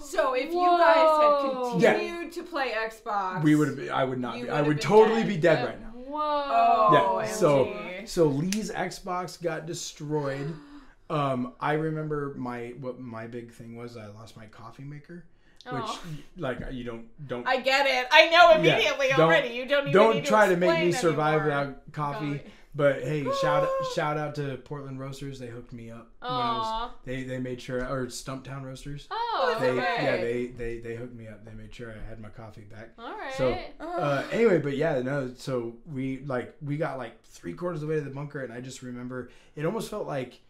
Speaker 4: So if you
Speaker 2: Whoa.
Speaker 4: guys had continued to play Xbox,
Speaker 3: I would not
Speaker 4: You
Speaker 3: be. I
Speaker 4: would've
Speaker 3: would
Speaker 4: been
Speaker 3: totally
Speaker 4: dead.
Speaker 3: be dead right now.
Speaker 2: Whoa.
Speaker 4: Oh,
Speaker 3: Yeah.
Speaker 4: OMG.
Speaker 3: So Lee's Xbox got destroyed. I remember what my big thing was. I lost my coffee maker, which you don't.
Speaker 4: I get it. I know immediately
Speaker 3: don't-
Speaker 4: already. You don't even
Speaker 3: Don't
Speaker 4: need to
Speaker 3: try to make me
Speaker 4: explain
Speaker 3: survive
Speaker 4: anymore.
Speaker 3: without coffee. But hey, shout out to Portland Roasters. They hooked me up. When
Speaker 2: Aw.
Speaker 3: they made sure, or Stumptown Roasters.
Speaker 2: Oh,
Speaker 3: They
Speaker 2: okay.
Speaker 3: they hooked me up. They made sure I had my coffee back.
Speaker 2: All right.
Speaker 3: So anyway, but yeah, no. So we got like 3/4 of the way to the bunker, and I just remember it almost felt like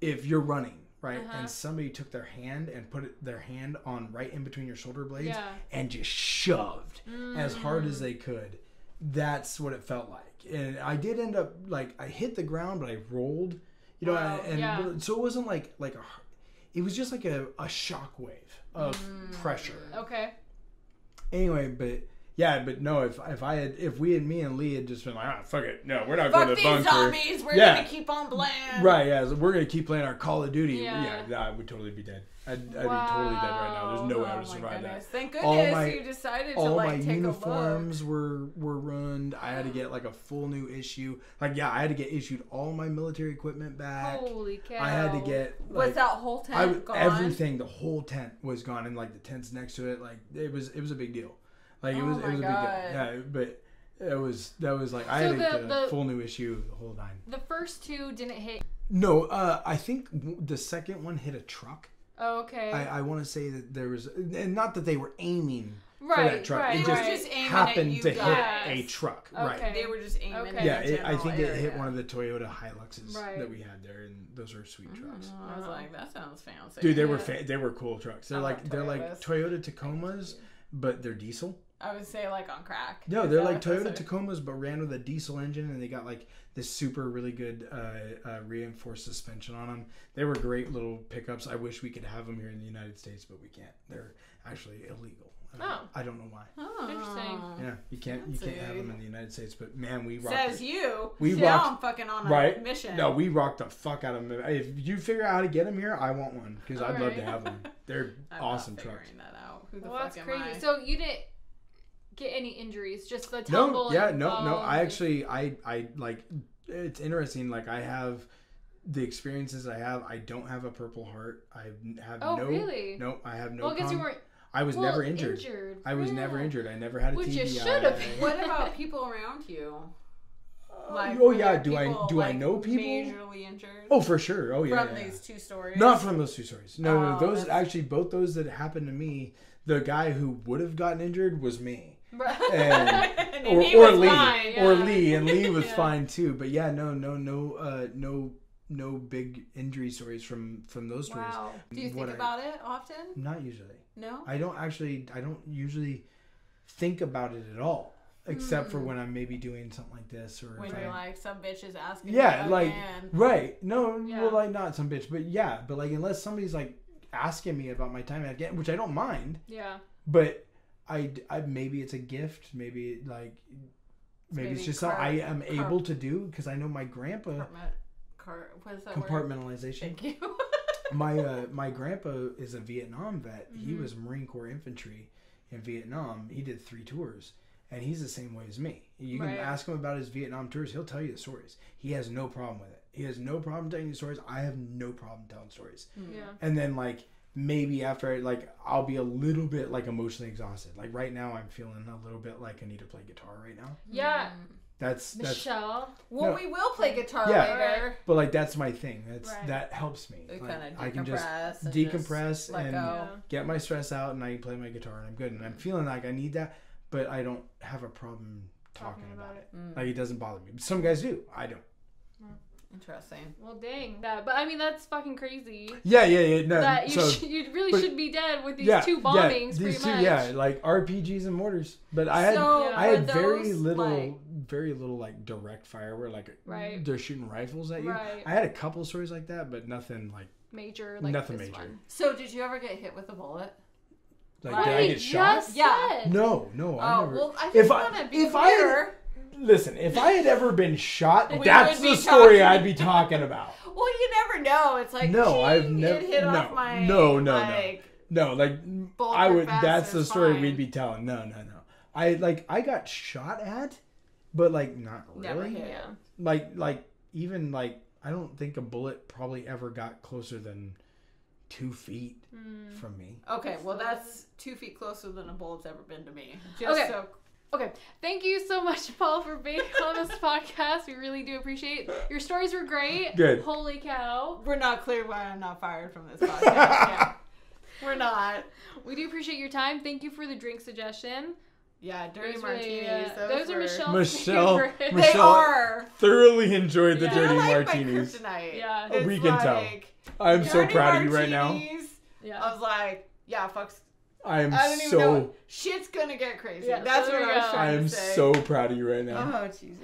Speaker 3: if you're running, right, and somebody took their hand and put their hand on right in between your shoulder blades
Speaker 2: Yeah.
Speaker 3: and just shoved as hard as they could. That's what it felt like. And I did end up I hit the ground, but I rolled,
Speaker 2: Wow, yeah.
Speaker 3: so it wasn't it was just like a shock wave of pressure.
Speaker 2: Okay.
Speaker 3: Anyway, but Yeah, but no, if me and Lee had just been like, fuck it, no, we're not
Speaker 4: Fuck
Speaker 3: going to the
Speaker 4: these
Speaker 3: bunker.
Speaker 4: zombies. We're gonna keep on playing.
Speaker 3: Right, yeah, so we're gonna keep playing our Call of Duty.
Speaker 2: Yeah.
Speaker 3: I would totally be dead. I'd be totally dead right now. There's no way I would survive that.
Speaker 4: Thank goodness you decided to like take a look.
Speaker 3: All my uniforms were ruined. I had to get like a full new issue. Like, I had to get issued all my military equipment back.
Speaker 2: Holy cow!
Speaker 3: I had to get
Speaker 4: was that whole tent gone?
Speaker 3: Everything, the whole tent was gone, and like the tents next to it. Like it was a big deal. Like it was a big deal. Yeah, but that was like I had to get a full new issue, the whole nine.
Speaker 2: The first two didn't hit.
Speaker 3: No, I think the second one hit a truck.
Speaker 2: Oh, okay.
Speaker 3: I want to say that there was, and not that they were aiming for
Speaker 2: right,
Speaker 3: that truck.
Speaker 2: right,
Speaker 3: It just happened to hit a truck.
Speaker 2: Okay.
Speaker 3: Right.
Speaker 4: They were just aiming.
Speaker 2: Okay.
Speaker 3: Yeah, I think it hit one of the Toyota Hiluxes that we had there, and those are sweet trucks.
Speaker 4: I was like, that sounds fancy.
Speaker 3: Dude, they were cool trucks. They're like Toyota Tacomas, but they're diesel.
Speaker 4: I would say like on crack.
Speaker 3: No, they're like Toyota Tacomas, but ran with a diesel engine, and they got like this super really good reinforced suspension on them. They were great little pickups. I wish we could have them here in the United States, but we can't. They're actually illegal. I don't know why.
Speaker 2: Oh, interesting.
Speaker 3: Yeah, you can't have them in the United States. But man, we rocked.
Speaker 4: Says you.
Speaker 3: We
Speaker 4: rocked.
Speaker 3: rocked.
Speaker 4: I'm fucking on a mission.
Speaker 3: No, we rocked the fuck out of them. If you figure out how to get them here, I want one because I'd love to have them. They're awesome trucks.
Speaker 4: That out. Who the
Speaker 2: Well,
Speaker 4: fuck
Speaker 2: that's
Speaker 4: am
Speaker 2: crazy.
Speaker 4: I?
Speaker 2: So you didn't get any injuries, just the tumble.
Speaker 3: No. I actually, I like. It's interesting. Like I have the experiences I have. I don't have a Purple Heart. I have
Speaker 2: really?
Speaker 3: No, I have no.
Speaker 2: Well, I guess you weren't.
Speaker 3: I was never injured. I was never injured. I never had a TBI.
Speaker 2: Which you should have been.
Speaker 4: What about people around you? Like,
Speaker 3: do I know people
Speaker 4: majorly injured?
Speaker 3: Oh, for sure. Oh, yeah.
Speaker 4: From these two stories?
Speaker 3: Not from those two stories. No. Those actually, both those that happened to me. The guy who would have gotten injured was me.
Speaker 4: And
Speaker 3: or Lee,
Speaker 2: fine,
Speaker 3: or Lee, and Lee was fine too. But yeah, no big injury stories from those stories.
Speaker 4: Wow. Do you think about it often?
Speaker 3: Not usually.
Speaker 4: No.
Speaker 3: I don't usually think about it at all, except for when I'm maybe doing something like this, or
Speaker 4: when you're like some bitch is asking.
Speaker 3: Yeah,
Speaker 4: you
Speaker 3: like
Speaker 4: again.
Speaker 3: right. No, well, like not some bitch, but yeah, but like unless somebody's like asking me about my time again, which I don't mind.
Speaker 2: Yeah.
Speaker 3: But I maybe it's a gift. Maybe it's just something I am able to do because I know my grandpa.
Speaker 4: What is that
Speaker 3: compartmentalization.
Speaker 4: Thank you.
Speaker 3: my grandpa is a Vietnam vet. Mm-hmm. He was Marine Corps infantry in Vietnam. He did 3 tours, and he's the same way as me. You can ask him about his Vietnam tours. He'll tell you the stories. He has no problem with it. He has no problem telling you stories. I have no problem telling stories.
Speaker 2: Yeah.
Speaker 3: And then maybe after I'll be a little bit emotionally exhausted. Like right now I'm feeling a little bit like I need to play guitar right now.
Speaker 2: Yeah.
Speaker 3: That's
Speaker 2: Michelle.
Speaker 4: Well, we will play guitar later.
Speaker 3: But that's my thing. That helps me.
Speaker 4: I can just
Speaker 3: decompress and get my stress out, and I can play my guitar, and I'm good. And I'm feeling like I need that, but I don't have a problem talking about it. Like it doesn't bother me. Some guys do. I don't.
Speaker 4: Interesting.
Speaker 2: Well, dang. But I mean, that's fucking crazy.
Speaker 3: Yeah. No,
Speaker 2: that you really should be dead with these 2 bombings,
Speaker 3: these
Speaker 2: pretty much.
Speaker 3: like RPGs and mortars. But I had very little direct fire where they're shooting rifles at you. Right. I had a couple stories like that, but nothing
Speaker 2: major.
Speaker 3: Nothing major.
Speaker 2: One.
Speaker 4: So did you ever get hit with a bullet?
Speaker 3: Did I get shot?
Speaker 4: Yeah.
Speaker 3: No, I never.
Speaker 4: Well, I just want to be clear.
Speaker 3: Listen, if I had ever been shot, that's the story I'd be talking about.
Speaker 4: Well, you never know. It's like
Speaker 3: I've never.
Speaker 4: It hit off my
Speaker 3: no. I would. That's the story we'd be telling. No. I got shot at, but not really.
Speaker 4: Never hit.
Speaker 2: Yeah.
Speaker 3: Even I don't think a bullet probably ever got closer than 2 feet from me.
Speaker 4: Okay, well that's 2 feet closer than a bullet's ever been to me.
Speaker 2: Okay, thank you so much, Paul, for being on this podcast. We really do appreciate it. Your stories were great.
Speaker 3: Good.
Speaker 2: Holy cow.
Speaker 4: We're not clear why I'm not fired from this podcast. Yeah. We're not.
Speaker 2: We do appreciate your time. Thank you for the drink suggestion.
Speaker 4: Yeah, dirty martinis.
Speaker 2: Those are
Speaker 3: Michelle.
Speaker 2: favorite.
Speaker 4: They are.
Speaker 3: Thoroughly enjoyed the dirty
Speaker 4: They're
Speaker 3: martinis.
Speaker 4: My kryptonite.
Speaker 2: Yeah.
Speaker 3: We can tell. I'm so proud of you right now.
Speaker 2: Yeah.
Speaker 4: I was like, fuck's.
Speaker 3: I don't even
Speaker 4: know. Shit's gonna get crazy.
Speaker 2: Yeah,
Speaker 4: that's what I was trying to say.
Speaker 3: I am so proud of you right now.
Speaker 4: Oh, Jesus.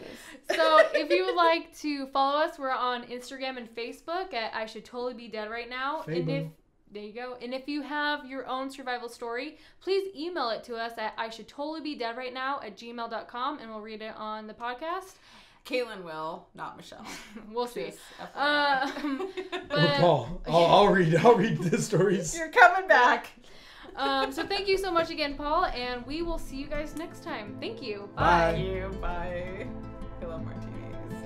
Speaker 2: So if you would like to follow us, we're on Instagram and Facebook at I Should Totally Be Dead Right Now.
Speaker 3: Facebook.
Speaker 2: There you go. And if you have your own survival story, please email it to us at ishouldtotallybedeadrightnow@gmail.com, and we'll read it on the podcast.
Speaker 4: Caitlin will, not Michelle.
Speaker 2: We'll see.
Speaker 4: Just FYI.
Speaker 3: Or Paul. I'll read the stories.
Speaker 4: You're coming back.
Speaker 2: So thank you so much again, Paul, and we will see you guys next time. Thank you.
Speaker 3: Bye.
Speaker 4: Thank you. Bye. I love martinis.